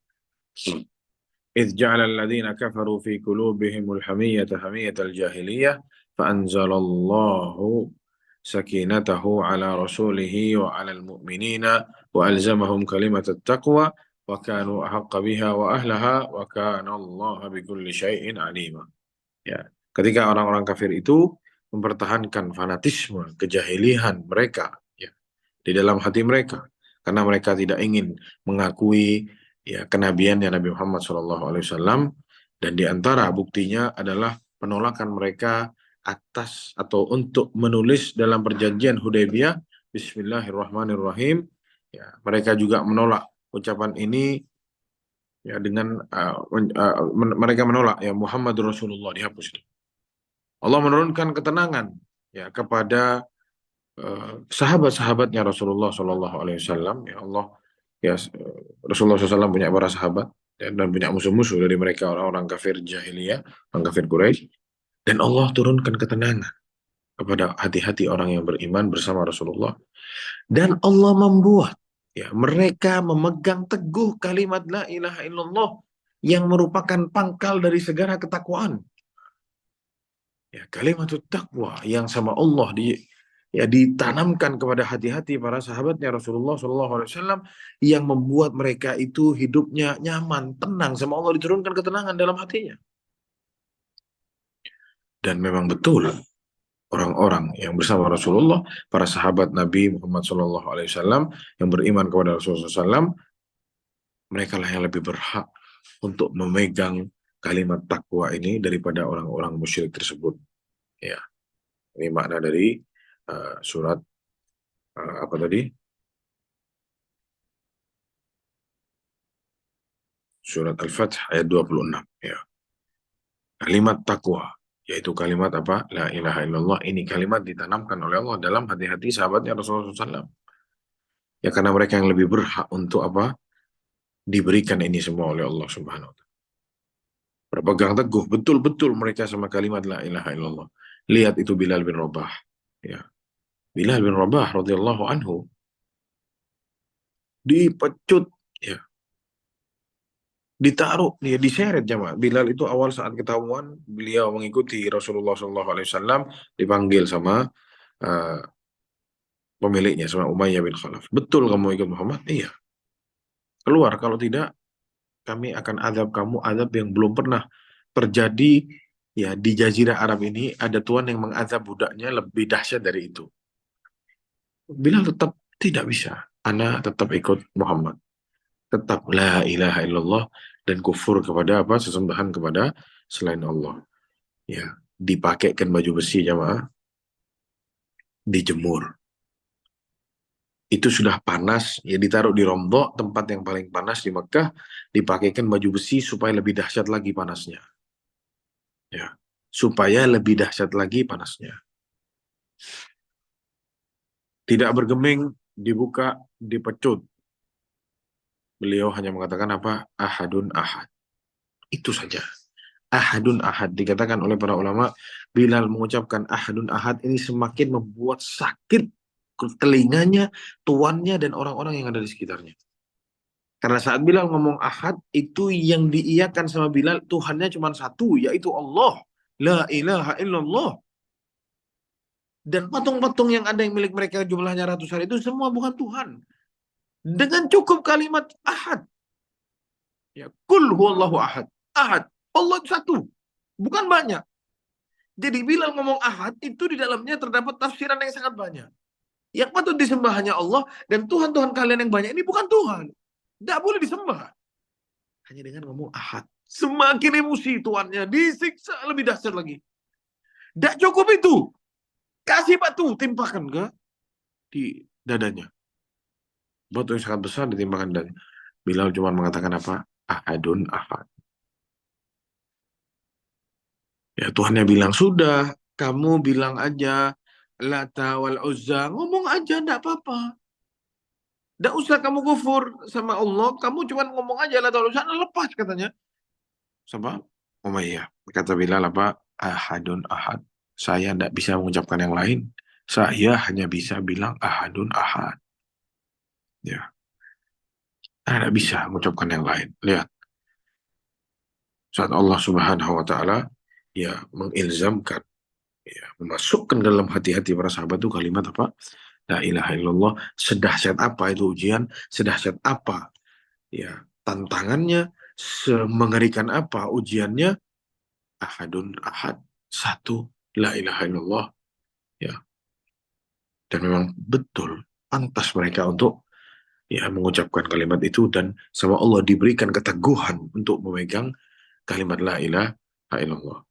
إذ جعل الذين كفروا في قلوبهم الحمية حمية الجاهلية فأنزل الله سكينته على رسوله وعلى المؤمنين وألزمهم كلمة التقوى وكانوا أحق بها وأهلها وكان الله بكل شيء عليما. Ya, ketika orang-orang kafir itu mempertahankan fanatisme kejahilian mereka, ya, di dalam hati mereka, karena mereka tidak ingin mengakui, ya, kenabiannya Nabi Muhammad SAW, dan di antara buktinya adalah penolakan mereka atas atau untuk menulis dalam perjanjian Hudaybiyah Bismillahirrahmanirrahim. Ya, mereka juga menolak ucapan ini, ya, dengan mereka menolak, ya, Muhammad Rasulullah dihapus itu. Allah menurunkan ketenangan, ya, kepada sahabat-sahabatnya Rasulullah Shallallahu Alaihi Wasallam. Ya Allah, ya, Rasulullah SAW punya para sahabat, ya, dan punya musuh-musuh dari mereka, orang-orang kafir jahiliyah, orang kafir Quraisy, dan Allah turunkan ketenangan kepada hati-hati orang yang beriman bersama Rasulullah, dan Allah membuat, ya, mereka memegang teguh kalimat la ilaha illallah yang merupakan pangkal dari segala ketakwaan. Ya, kalimat takwa yang sama Allah ya ditanamkan kepada hati-hati para sahabatnya Rasulullah SAW yang membuat mereka itu hidupnya nyaman, tenang, sama Allah diturunkan ketenangan dalam hatinya. Dan memang betul orang-orang yang bersama Rasulullah, para sahabat Nabi Muhammad SAW yang beriman kepada Rasulullah SAW, mereka lah yang lebih berhak untuk memegang kalimat takwa ini daripada orang-orang musyrik tersebut. Ya, ini makna dari surat apa tadi? Surat Al-Fath ayat 26. Ya, kalimat takwa, yaitu kalimat apa? La ilaha illallah. Ini kalimat ditanamkan oleh Allah dalam hati-hati sahabatnya Rasulullah SAW. Ya karena mereka yang lebih berhak untuk apa? Diberikan ini semua oleh Allah Subhanahu wa taala. Berpegang teguh betul-betul mereka sama kalimat la ilaha illallah. Lihat itu Bilal bin Rabah. Ya. Bilal bin Rabah radhiyallahu anhu dipecut, ya, ditaruh, dia diseret jamaah. Bilal itu awal saat ketahuan beliau mengikuti Rasulullah SAW dipanggil sama uh, pemiliknya, sama Umayyah bin Khalaf. Betul kamu ikut Muhammad? Iya. Keluar, kalau tidak kami akan azab kamu azab yang belum pernah terjadi ya di Jazirah Arab ini. Ada Tuhan yang mengazab budaknya lebih dahsyat dari itu. Bilal tetap tidak bisa. Ana tetap ikut Muhammad. Tetap la ilaha illallah dan kufur kepada apa? Sesembahan kepada selain Allah. Ya, dipakaikan baju besi jamaah, dijemur. Itu sudah panas, ya ditaruh di Romdok, tempat yang paling panas di Mekah, dipakaikan baju besi supaya lebih dahsyat lagi panasnya. Ya, supaya lebih dahsyat lagi panasnya. Tidak bergeming, dibuka, dipecut. Beliau hanya mengatakan apa? Ahadun ahad. Itu saja. Ahadun ahad. Dikatakan oleh para ulama, Bilal mengucapkan ahadun ahad ini semakin membuat sakit ke telinganya, tuannya, dan orang-orang yang ada di sekitarnya. Karena saat Bilal ngomong ahad, itu yang diiyakan sama Bilal, Tuhannya cuma satu, yaitu Allah. La ilaha illallah. Dan patung-patung yang ada yang milik mereka jumlahnya ratusan itu semua bukan Tuhan. Dengan cukup kalimat ahad. Ya, kul huwallahu ahad. Ahad. Allah satu. Bukan banyak. Jadi Bilal ngomong ahad, itu di dalamnya terdapat tafsiran yang sangat banyak. Yang patut disembah hanya Allah, dan Tuhan-Tuhan kalian yang banyak ini bukan Tuhan. Tidak boleh disembah. Hanya dengan ngomong ahad. Semakin emosi tuannya, disiksa lebih dahsyat lagi. Tidak cukup itu. Kasih batu, timpakan ke di dadanya. Batu yang sangat besar ditimpakan dadanya. Bilal cuma mengatakan apa? Ahadun ahad. Ya Tuhannya bilang, sudah, kamu bilang aja Lata wal Uzza, ngomong aja, enggak apa-apa. Enggak usah kamu kufur sama Allah, kamu cuma ngomong aja Lata wal Uzza, lepas katanya. Sama Umayyah. Kata Bilal apa? Ahadun ahad. Saya enggak bisa mengucapkan yang lain. Saya hanya bisa bilang ahadun ahad. Ya, saya enggak bisa mengucapkan yang lain. Lihat, saat Allah Subhanahu wa taala ya mengilzamkan, ya, memasukkan dalam hati-hati para sahabat itu kalimat apa? La ilaha illallah. Sedahsyat apa itu ujian? Sedahsyat apa ya tantangannya? Semengerikan apa ujiannya? Ahadun ahad. Satu. La ilaha illallah. Ya. Dan memang betul pantas mereka untuk ya mengucapkan kalimat itu, dan sama Allah diberikan keteguhan untuk memegang kalimat la ilaha illallah.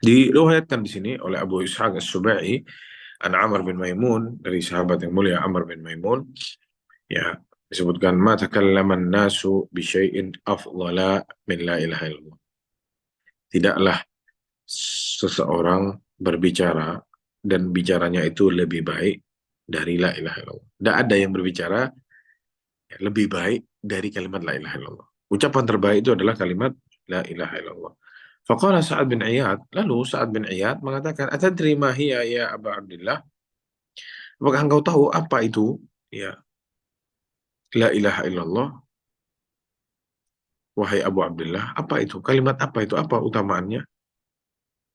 Diriwayatkan di sini oleh Abu Ishaq As-Subai an Amr bin Maimun, dari sahabat yang mulia Amr bin Maimun, ya, disebutkan ma takallaman nasu bi syai'in afdhala min la ilaha illallah. Tidaklah seseorang berbicara dan bicaranya itu lebih baik dari la ilaha illallah. Tidak ada yang berbicara lebih baik dari kalimat la ilaha illallah. Ucapan terbaik itu adalah kalimat la ilaha illallah. Faqala Sa'ad bin Iyad, lalu Sa'ad bin Iyad mengatakan, "Atadri ma hiya ya Aba Abdullah?" Apakah engkau tahu apa itu ya la ilaha illallah, wahai Abu Abdullah? Apa itu? Kalimat apa itu? Apa utamaannya?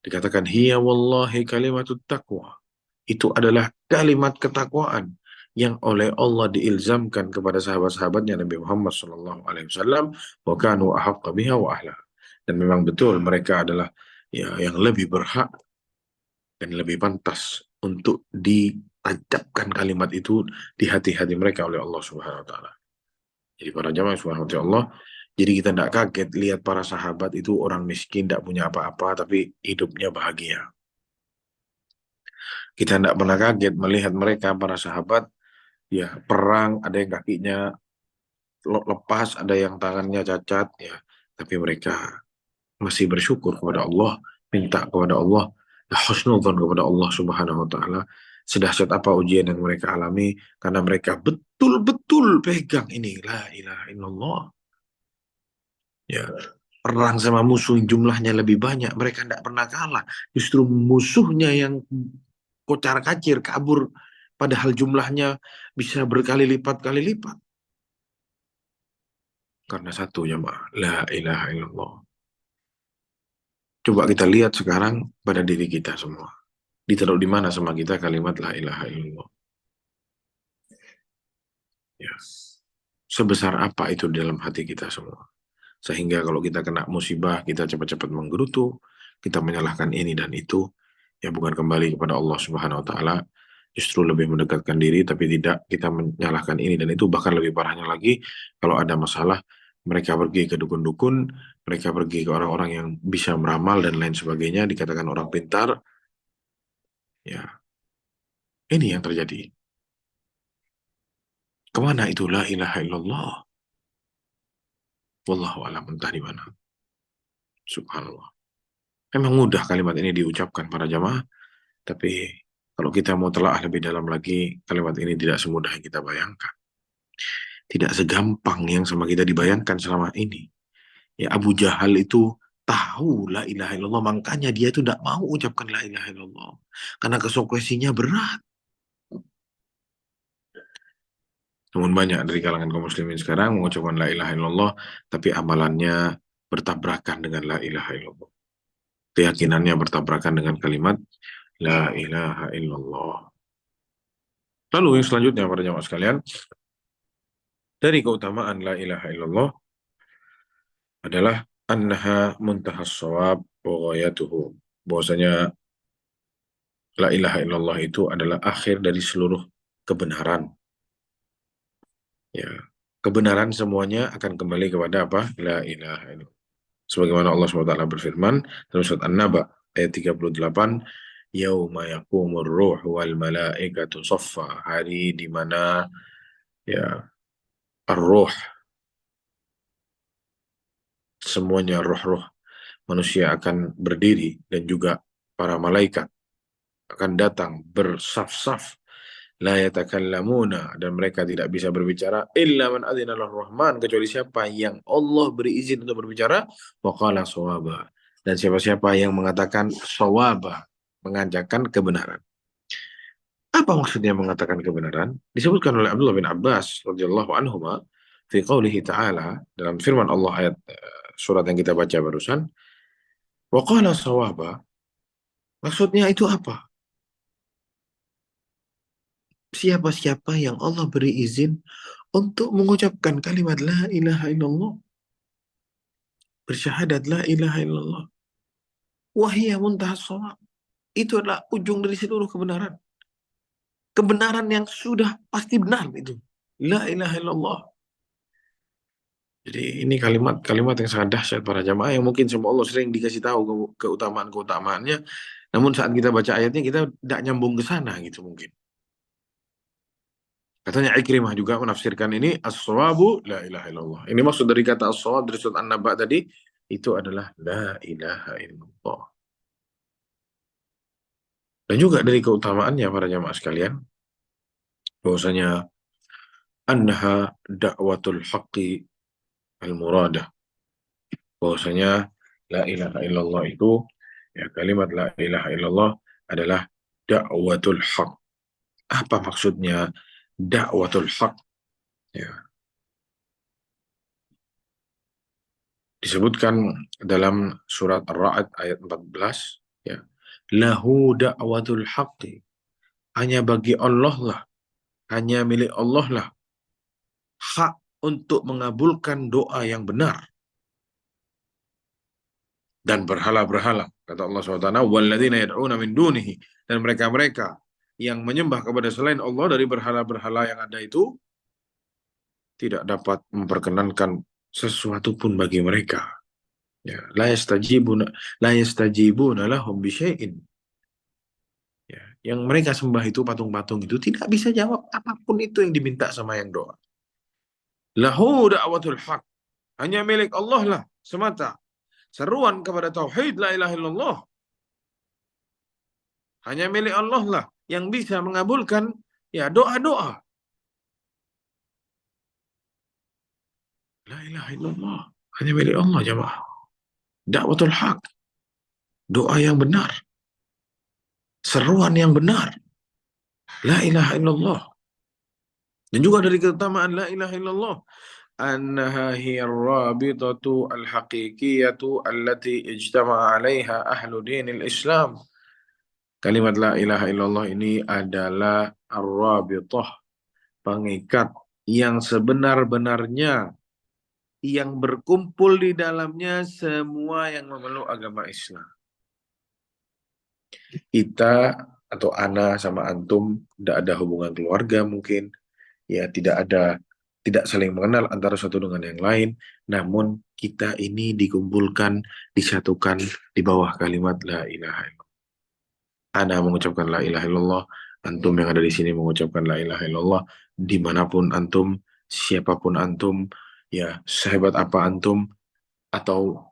Dikatakan hiya wallahi kalimatut taqwa. itu adalah kalimat ketakwaan yang oleh Allah diilzamkan kepada sahabat-sahabatnya Nabi Muhammad SAW, wa kanu ahaqqa biha wa ahliha. Dan memang betul mereka adalah ya yang lebih berhak dan lebih pantas untuk ditancapkan kalimat itu di hati-hati mereka oleh Allah Subhanahu wa taala. Jadi para jamaah subhanahu wa ta'ala, jadi kita tidak kaget lihat para sahabat itu orang miskin, tidak punya apa-apa, tapi hidupnya bahagia. Kita tidak pernah kaget melihat mereka, para sahabat, ya perang, ada yang kakinya lepas, ada yang tangannya cacat, ya. Tapi mereka masih bersyukur kepada Allah, minta kepada Allah, husnudzon kepada Allah Subhanahu wa taala. Sedahsyat apa ujian yang mereka alami karena mereka betul-betul pegang ini la ilaha illallah. Ya, perang sama musuh yang jumlahnya lebih banyak, mereka tidak pernah kalah. Justru musuhnya yang kocar-kacir kabur padahal jumlahnya bisa berkali lipat kali lipat. Karena satu ya, la ilaha illallah. Coba kita lihat sekarang pada diri kita semua. Ditaruh di mana sama kita kalimat la ilaha illallah? Ya. Sebesar apa itu di dalam hati kita semua? Sehingga kalau kita kena musibah, kita cepat-cepat menggerutu, kita menyalahkan ini dan itu, ya bukan kembali kepada Allah Subhanahu wa taala, justru lebih mendekatkan diri, tapi tidak kita menyalahkan ini dan itu. Bahkan lebih parahnya lagi, kalau ada masalah, mereka pergi ke dukun-dukun, mereka pergi ke orang-orang yang bisa meramal dan lain sebagainya, dikatakan orang pintar, ya ini yang terjadi. Kemana itu la ilaha illallah? Wallahu a'lam, entah di mana. Subhanallah. Memang mudah kalimat ini diucapkan para jamaah, tapi kalau kita mau telah lebih dalam lagi, kalimat ini tidak semudah yang kita bayangkan. Tidak segampang yang sama kita dibayangkan selama ini. Ya Abu Jahal itu tahu la ilaha illallah, makanya dia itu tidak mau ucapkan la ilaha illallah. Karena konsekuensinya berat. Namun banyak dari kalangan kaum muslimin sekarang mengucapkan la ilaha illallah, tapi amalannya bertabrakan dengan la ilaha illallah. Keyakinannya bertabrakan dengan kalimat la ilaha illallah. Lalu yang selanjutnya para jamaah sekalian, dari keutamaan la ilaha illallah adalah annaha muntahas shawab wa ghayatuhu. Bahwasanya la ilaha illallah itu adalah akhir dari seluruh kebenaran. Ya, kebenaran semuanya akan kembali kepada apa? La ilaha illallah. Sebagaimana Allah SWT berfirman dalam surat An-Naba ayat 38, yauma yaqumur ruh wal malaikatu saffa, hari di mana ya ar-ruh, semuanya roh-roh manusia akan berdiri dan juga para malaikat akan datang bersaf-saf, la yatakallamuna, dan mereka tidak bisa berbicara illa man adzina rahman, kecuali siapa yang Allah beri izin untuk berbicara, wa qala shawaba, dan siapa-siapa yang mengatakan shawaba, mengajarkan kebenaran. Apa maksudnya mengatakan kebenaran? Disebutkan oleh Abdullah bin Abbas radhiyallahu anhuma fi qaulihi ta'ala, dalam firman Allah ayat surat yang kita baca barusan, wa qala shawaba, maksudnya itu apa? Siapa-siapa yang Allah beri izin untuk mengucapkan kalimat la ilaha illallah, bersyahadat la ilaha illallah, wahiyya muntahas shawab, itu adalah ujung dari seluruh kebenaran. Kebenaran yang sudah pasti benar itu. La ilaha illallah. Jadi ini kalimat-kalimat yang sangat dahsyat para jamaah, yang mungkin sama Allah sering dikasih tahu keutamaan-keutamaannya. Namun saat kita baca ayatnya kita tidak nyambung ke sana gitu mungkin. Katanya Ikrimah juga menafsirkan ini as-shawabu la ilaha illallah. Ini maksud dari kata as-shawab dari surat An-Naba tadi itu adalah la ilaha illallah. Dan juga dari keutamaannya para jamaah sekalian, bahwasanya annaha da'watul haqqi al-muradah. Bahwasanya la ilaha illallah itu, ya kalimat la ilaha illallah adalah da'watul haq. Apa maksudnya da'watul haq? Ya, disebutkan dalam surat Ar-Ra'd ayat 14, ya. Lahu da'watul haqqi Hanya bagi Allah lah, hanya milik Allah lah hak untuk mengabulkan doa yang benar. Dan berhala-berhala, kata Allah SWT, walladzina yad'una min dunihi, dan mereka-mereka yang menyembah kepada selain Allah dari berhala-berhala yang ada itu tidak dapat memperkenankan sesuatu pun bagi mereka. Ya, la yastajibuna lahum bisyai'in. Ya, yang mereka sembah itu patung-patung itu tidak bisa jawab apapun itu yang diminta sama yang doa. Lahu da'watul haq. Hanya milik Allah lah semata. Seruan kepada tauhid la ilaha illallah. Hanya milik Allah lah yang bisa mengabulkan ya doa-doa. La ilaha illallah. Hanya milik Allah jemaah. Da'watul haq. Doa yang benar. Seruan yang benar. La ilaha illallah. Dan juga dari keutamaan la ilaha illallah. Annaha hiya ar-rabitatu al-haqiqiyatu allati ijtama'a 'alaiha ahlu dinil Islam. Kalimat la ilaha illallah ini adalah ar-rabitah, pengikat yang sebenar-benarnya, yang berkumpul di dalamnya semua yang memeluk agama Islam. Kita atau ana sama antum tidak ada hubungan keluarga mungkin, ya tidak saling mengenal antara satu dengan yang lain, namun kita ini dikumpulkan, disatukan di bawah kalimat la ilaha illallah. Ana mengucapkan la ilaha illallah, antum yang ada di sini mengucapkan la ilaha illallah, dimanapun antum, siapapun antum, ya sehebat apa antum, atau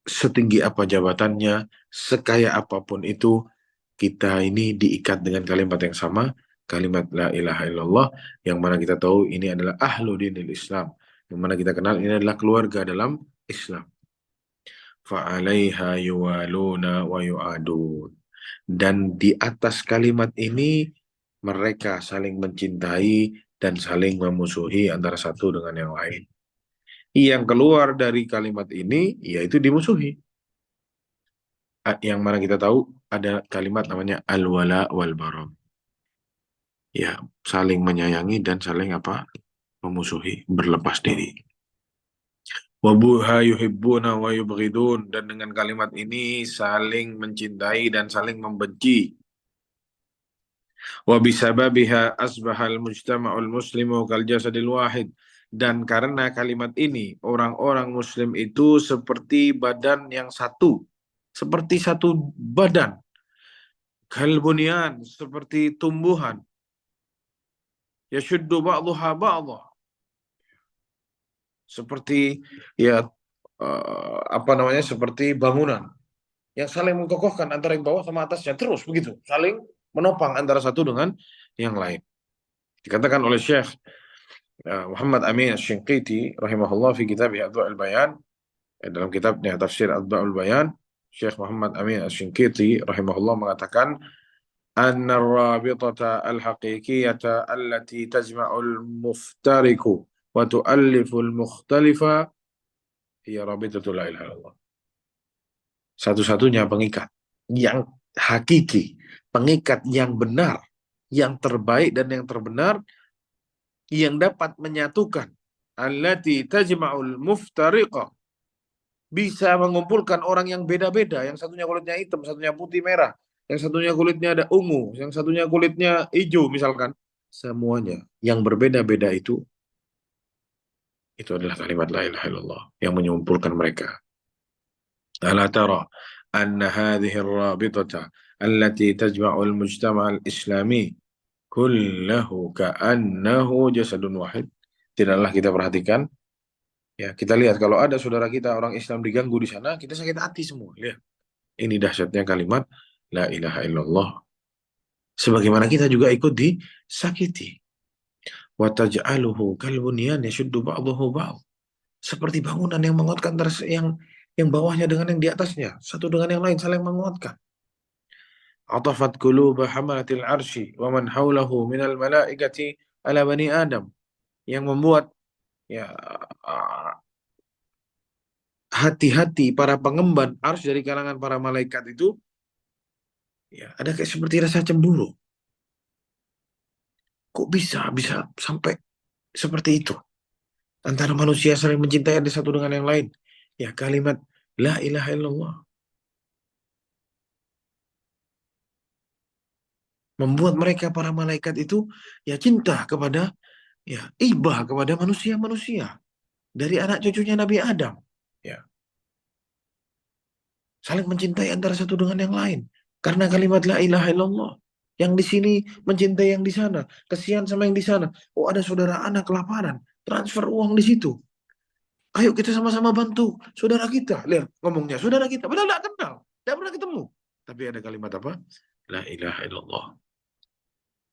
setinggi apa jabatannya, sekaya apapun itu, kita ini diikat dengan kalimat yang sama, kalimat la ilaha illallah, yang mana kita tahu ini adalah ahlu dinil Islam, yang mana kita kenal ini adalah keluarga dalam Islam. Fa'alaiha yuwaluna wa yu'adun. Dan di atas kalimat ini mereka saling mencintai dan saling memusuhi antara satu dengan yang lain. Yang keluar dari kalimat ini yaitu dimusuhi. Yang mana kita tahu ada kalimat namanya al-wala wal bara. Ya, saling menyayangi dan saling apa? Memusuhi, berlepas diri. Wabuha yuhibbuna wa yubghidun, dan dengan kalimat ini saling mencintai dan saling membenci. Wa bisababiha asbahal mujtama'ul muslimu kal jasadil wahid, dan karena kalimat ini orang-orang muslim itu seperti badan yang satu, seperti satu badan, kalbunian, seperti tumbuhan, yashuddu ba'dhuha ba'dha, seperti ya apa namanya, seperti bangunan yang saling mengkokohkan antara yang bawah sama atasnya, terus begitu saling menopang antara satu dengan yang lain. Dikatakan oleh Syekh Muhammad Amin Asy-Shinqiti rahimahullah fi kitab Adwa'ul Bayan, dalam kitabnya Tafsir Adwa'ul Bayan, Syekh Muhammad Amin Asy-Shinqiti rahimahullah mengatakan anna ar-rabitata al-haqiqiyata allati tajma'ul muftariku wa tu'allifu al-mukhtalifa hiya rabitatul la ilaha illallah. Satu-satunya pengikat yang hakiki, pengikat yang benar, yang terbaik dan yang terbenar, yang dapat menyatukan, allati tajma'ul muftariqa, bisa mengumpulkan orang yang beda-beda, yang satunya kulitnya hitam, satunya putih merah, yang satunya kulitnya ada ungu, yang satunya kulitnya hijau misalkan, semuanya yang berbeda-beda itu adalah kalimat la ilaha illallah yang mengumpulkan mereka. Ala tara anna hadhihi ar-rabitata allati tajma'u al-mujtama' al-islami kullahu ka'annahu jasadun wahid. Tidaklah kita perhatikan, ya kita lihat kalau ada saudara kita orang Islam diganggu di sana, kita sakit hati semua. Lihat, ini dahsyatnya kalimat la ilaha illallah. Sebagaimana kita juga ikut disakiti. Wa taj'aluhu kalbunyan yashuddu ba'dahu ba'd. Seperti bangunan yang menguatkan yang bawahnya dengan yang di atasnya, satu dengan yang lain saling menguatkan. Atafat quluba hamalatil arsy wa man haulahu minal malaikati ala bani Adam, yang membuat ya hati-hati para pengemban arsy dari kalangan para malaikat itu Ya, ada kayak seperti rasa cemburu. Kok bisa bisa sampai seperti itu? Antara manusia saling mencintai ada satu dengan yang lain. Ya, kalimat la ilaha illallah membuat mereka para malaikat itu ya cinta kepada ya ibah kepada manusia-manusia dari anak cucunya Nabi Adam. Ya, saling mencintai antara satu dengan yang lain. Karena kalimat la ilaha illallah. Yang di sini mencintai yang di sana. Kesian sama yang di sana. Oh, ada saudara anak kelaparan. Transfer uang di situ. Ayo kita sama-sama bantu saudara kita. Lihat ngomongnya, saudara kita. Padahal tidak kenal. Tidak pernah ketemu. Tapi ada kalimat apa? La ilaha illallah.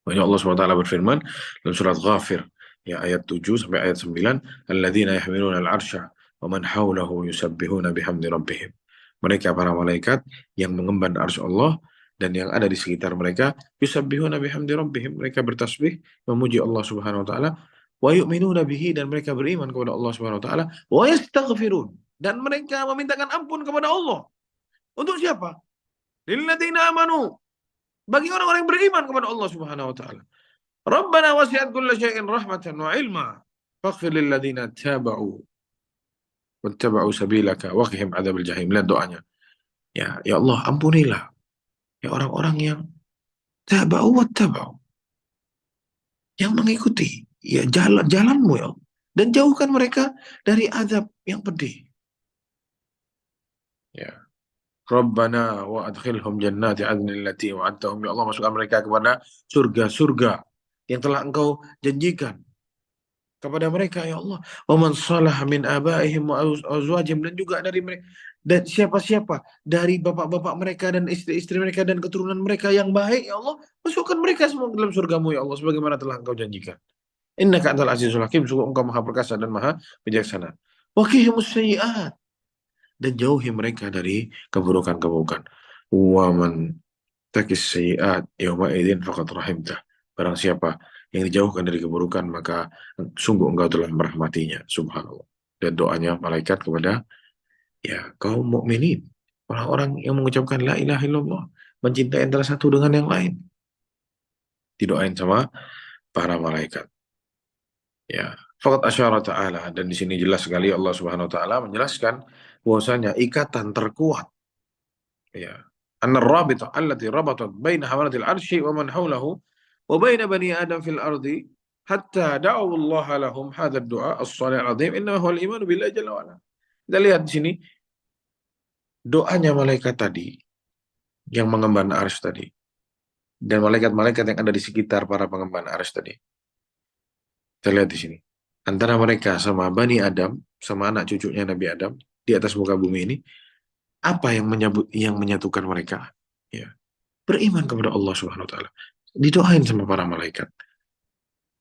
Makanya Allah SWT berfirman dalam surat Ghafir ya ayat 7 sampai ayat 9, alladzina yahmiluna al-arsya wa man hawlahu yusabbihuna bihamdi rabbihim. Mereka para malaikat yang mengemban arsy Allah dan yang ada di sekitar mereka yusabbihuna bihamdi rabbihim. Mereka bertasbih memuji Allah Subhanahu wa taala wa yu'minuna bihi dan mereka beriman kepada Allah Subhanahu wa taala wa yastaghfirun dan mereka memintakan ampun kepada Allah. Untuk siapa? Lilladzina amanu. Bagi orang-orang yang beriman kepada Allah Subhanahu wa taala. Rabbana wasi'at kulla syai'in rahmatan wa ilma. Faghfir lil ladzina taba'u wattaba'u sabilaka wa qihim adzabil jahim. Lihat doanya. Ya Allah, ampunilah ya orang-orang yang taba'u wattaba'u, yang mengikuti ya jalanmu ya Allah. Dan jauhkan mereka dari azab yang pedih. Ya. Rabbana wa adkhilhum jannati adnin allati wa'adtahum. Ya Allah, masukkan mereka kepada surga-surga yang telah Engkau janjikan kepada mereka ya Allah. Wa man salaha min abaihim wa azwajihim dan juga dari mereka dan siapa-siapa dari bapak-bapak mereka dan istri-istri mereka dan keturunan mereka yang baik ya Allah, masukkan mereka semua ke dalam surgamu ya Allah sebagaimana telah Engkau janjikan. Innaka antal azizul hakim, sungguh Engkau maha perkasa dan maha bijaksana. Wa qihimus sayyi'at dan jauhi mereka dari keburukan-keburukan. Wa man takis sayyi'at yauma idzin faqad rahimtah. Barang siapa yang dijauhkan dari keburukan maka sungguh engkau telah merahmatinya. Subhanallah. Dan doanya malaikat kepada ya kaum mukminin, orang-orang yang mengucapkan la ilaha illallah, mencintai antara satu dengan yang lain, didoain sama para malaikat. Ya, faqad asyara ta'ala dan di sini jelas sekali Allah Subhanahu wa taala menjelaskan bahwasanya ikatan terkuat ya anna rabita allati rabatat baina hamalatil arsy wa man hawlahu wa baina bani adam fil ardi hatta da'u Allah lahum hadha ad-du'a as-salih al-azim innahu huwal iman billahi jalla wa ala. Kita lihat di sini doanya malaikat tadi yang mengemban arsy tadi dan malaikat-malaikat yang ada di sekitar para pengemban arsy tadi. Kita lihat di sini antara mereka sama Bani Adam sama anak cucunya Nabi Adam di atas muka bumi ini apa yang menyatukan mereka? Ya, beriman kepada Allah Subhanahu wa taala. Didoain sama para malaikat.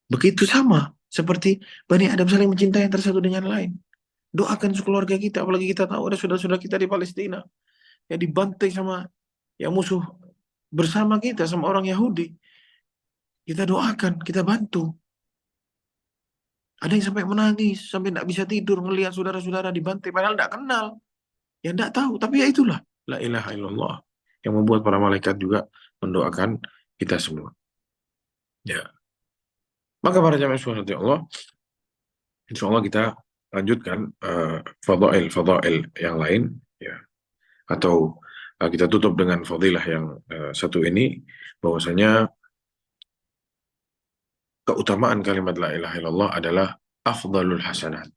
Begitu sama seperti Bani Adam saling mencintai antara satu dengan lain. Doakan keluarga kita, apalagi kita tahu ada saudara-saudara kita di Palestina yang dibantai sama yang musuh bersama kita sama orang Yahudi. Kita doakan, kita bantu. Ada yang sampai menangis, sampai tidak bisa tidur melihat saudara-saudara dibantai padahal tidak kenal. Ya tidak tahu, tapi ya itulah la ilaha illallah yang membuat para malaikat juga mendoakan kita semua. Ya. Maka para jamaah sekalian Allah, insya Allah kita lanjutkan fadail yang lain, ya. Atau kita tutup dengan fadilah yang satu ini, bahwasanya keutamaan kalimat la ilaha illallah adalah afdalul hasanat.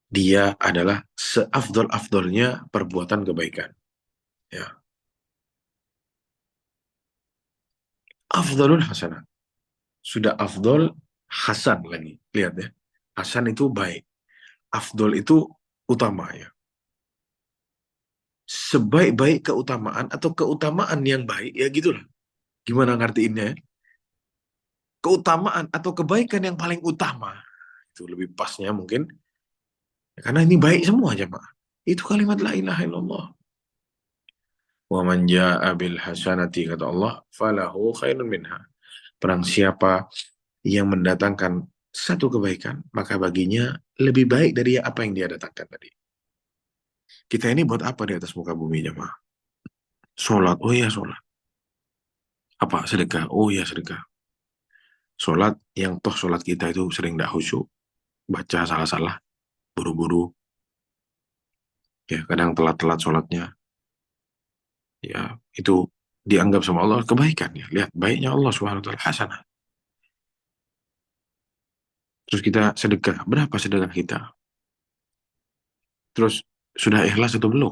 Dia adalah seafdal-afdalnya perbuatan kebaikan. Ya. Afdalul hasanat. Sudah afdol, hasan lagi. Lihat ya. Hasan itu baik. Afdol itu utama ya. Sebaik-baik keutamaan atau keutamaan yang baik ya gitulah. Gimana ngertiinnya ya? Keutamaan atau kebaikan yang paling utama. Itu lebih pasnya mungkin. Karena ini baik semua jemaah. Itu kalimat la ilaha illallah. Wa man jaa'a bil hasanati kata Allah falahu khairun minha. Barang siapa yang mendatangkan satu kebaikan, maka baginya lebih baik dari apa yang dia datangkan tadi. Kita ini buat apa di atas muka bumi jemaah? Sholat, oh iya sholat. Apa? Sedekah. Oh ya, sedekah. Sholat yang toh sholat kita itu sering tidak khusyuk, baca salah-salah, buru-buru, ya kadang telat-telat sholatnya, ya itu dianggap sama Allah kebaikan ya. Lihat baiknya Allah Subhanahu wa taala hasanah. Terus kita sedekah, berapa sedekah kita? Terus sudah ikhlas atau belum?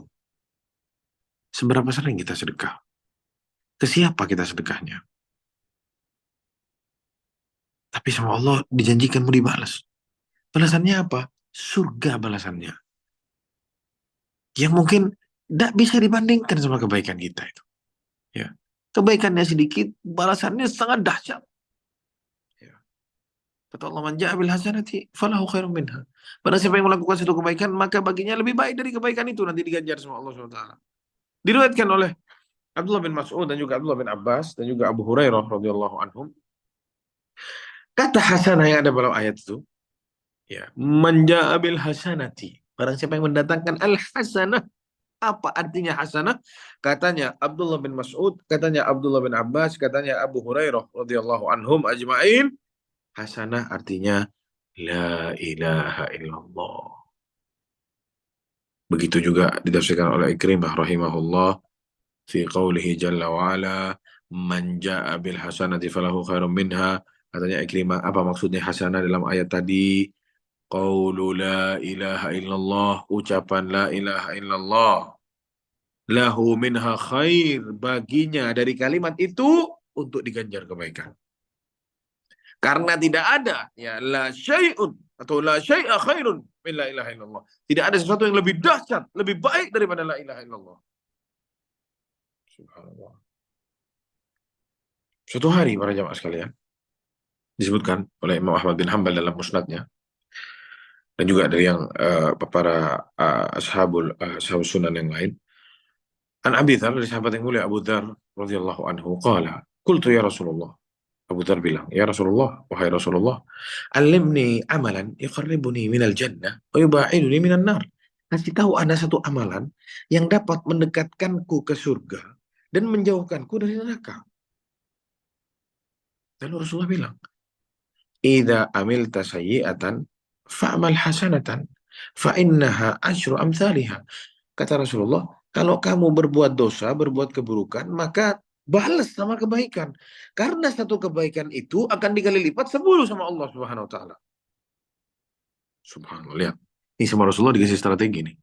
Seberapa sering kita sedekah? Ke siapa kita sedekahnya? Tapi sama Allah dijanjikan mau dibalas. Balasannya apa? Surga balasannya. Yang mungkin tidak bisa dibandingkan sama kebaikan kita itu. Ya. Kebaikannya sedikit, balasannya sangat dahsyat. Ya. Kata Allah, man ja'a bil hasanati falahu khairum minha. Barang siapa yang melakukan satu kebaikan, maka baginya lebih baik dari kebaikan itu, nanti diganjar sama Allah SWT. Diriwayatkan oleh Abdullah bin Mas'ud dan juga Abdullah bin Abbas dan juga Abu Hurairah radhiyallahu anhum. Kata hasanah yang ada dalam ayat itu, ya, man ja'a bil hasanati. Barang siapa yang mendatangkan al hasanah, apa artinya hasanah? Katanya Abdullah bin Mas'ud, katanya Abdullah bin Abbas, katanya Abu Hurairah radhiyallahu anhum ajma'in. Hasanah artinya la ilaha illallah. Begitu juga ditafsirkan oleh Ikrimah rahimahullah fi qawlihi jalla wa ala man ja'a bil hasanati falahu khairum minha. Katanya Ikrimah, apa maksudnya hasanah dalam ayat tadi? Qaulu la ilaha illallah, ucapan la ilaha illallah. Lahu minha khair, baginya dari kalimat itu untuk diganjar kebaikan. Karena tidak ada ya la syai'un atau la syai'a khairun min la ilaha illallah. Tidak ada sesuatu yang lebih dahsyat, lebih baik daripada la ilaha illallah. Subhanallah. Suatu hari para jamaah sekalian disebutkan oleh Imam Ahmad bin Hanbal dalam musnadnya dan juga dari yang para ashabul sunan yang lain. An Abi Dzar, dari sahabat yang mulia Abu Dzar radhiyallahu anhu, qala qultu ya Rasulullah. Abu Dzar bilang, ya Rasulullah, wahai Rasulullah, alimni amalan yuqarribuni minal jannah wa yubaiduni minan nar. Kasih tahu ada satu amalan yang dapat mendekatkanku ke surga dan menjauhkanku dari neraka. Lalu Rasulullah bilang, idza amilta sayyi'atan fa'mal hasanatan fa innaha asyru amsalha. Kata Rasulullah, kalau kamu berbuat dosa, berbuat keburukan, maka balas sama kebaikan. Karena satu kebaikan itu akan dikali lipat 10 sama Allah Subhanahu wa taala. Subhanallah, lihat. Ini sama Rasulullah dikasih strategi nih.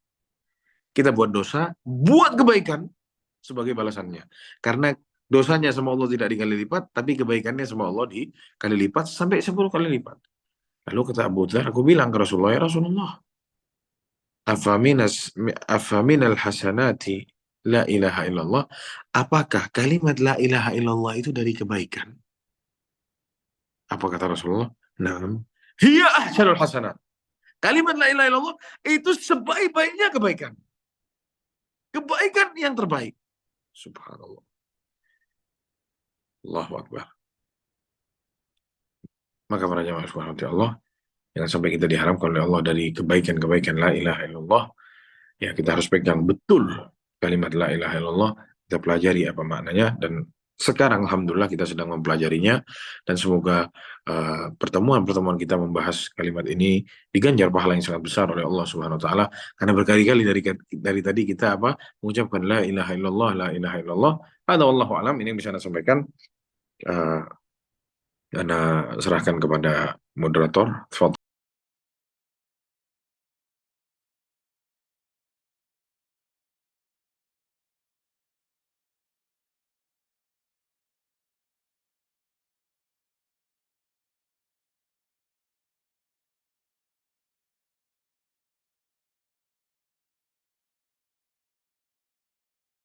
Kita buat dosa, buat kebaikan sebagai balasannya. Karena dosanya sama Allah tidak dikali lipat, tapi kebaikannya sama Allah dikali lipat sampai 10 kali lipat. Lalu kata Abu Dzar, aku bilang ke Rasulullah, ya Rasulullah, afaminal hasanati la ilaha illallah. Apakah kalimat la ilaha illallah itu dari kebaikan? Apa kata Rasulullah? Naam. Hiya ahsanul hasanat. Kalimat la ilaha illallah itu sebaik-baiknya kebaikan. Kebaikan yang terbaik. Subhanallah. Allahu Akbar. Maka para jamaah subhanahu wa ta'ala, jangan sampai kita diharamkan oleh Allah dari kebaikan-kebaikan la ilaha illallah. Ya, kita harus pegang betul kalimat la ilaha illallah, kita pelajari apa maknanya, dan sekarang alhamdulillah kita sedang mempelajarinya, dan semoga pertemuan-pertemuan kita membahas kalimat ini diganjar pahala yang sangat besar oleh Allah Subhanahu wa taala, karena berkali-kali dari tadi kita mengucapkan la ilaha illallah, la ilaha illallah. Ada wallahu alam, ini yang bisa Anda sampaikan. Anda serahkan kepada moderator.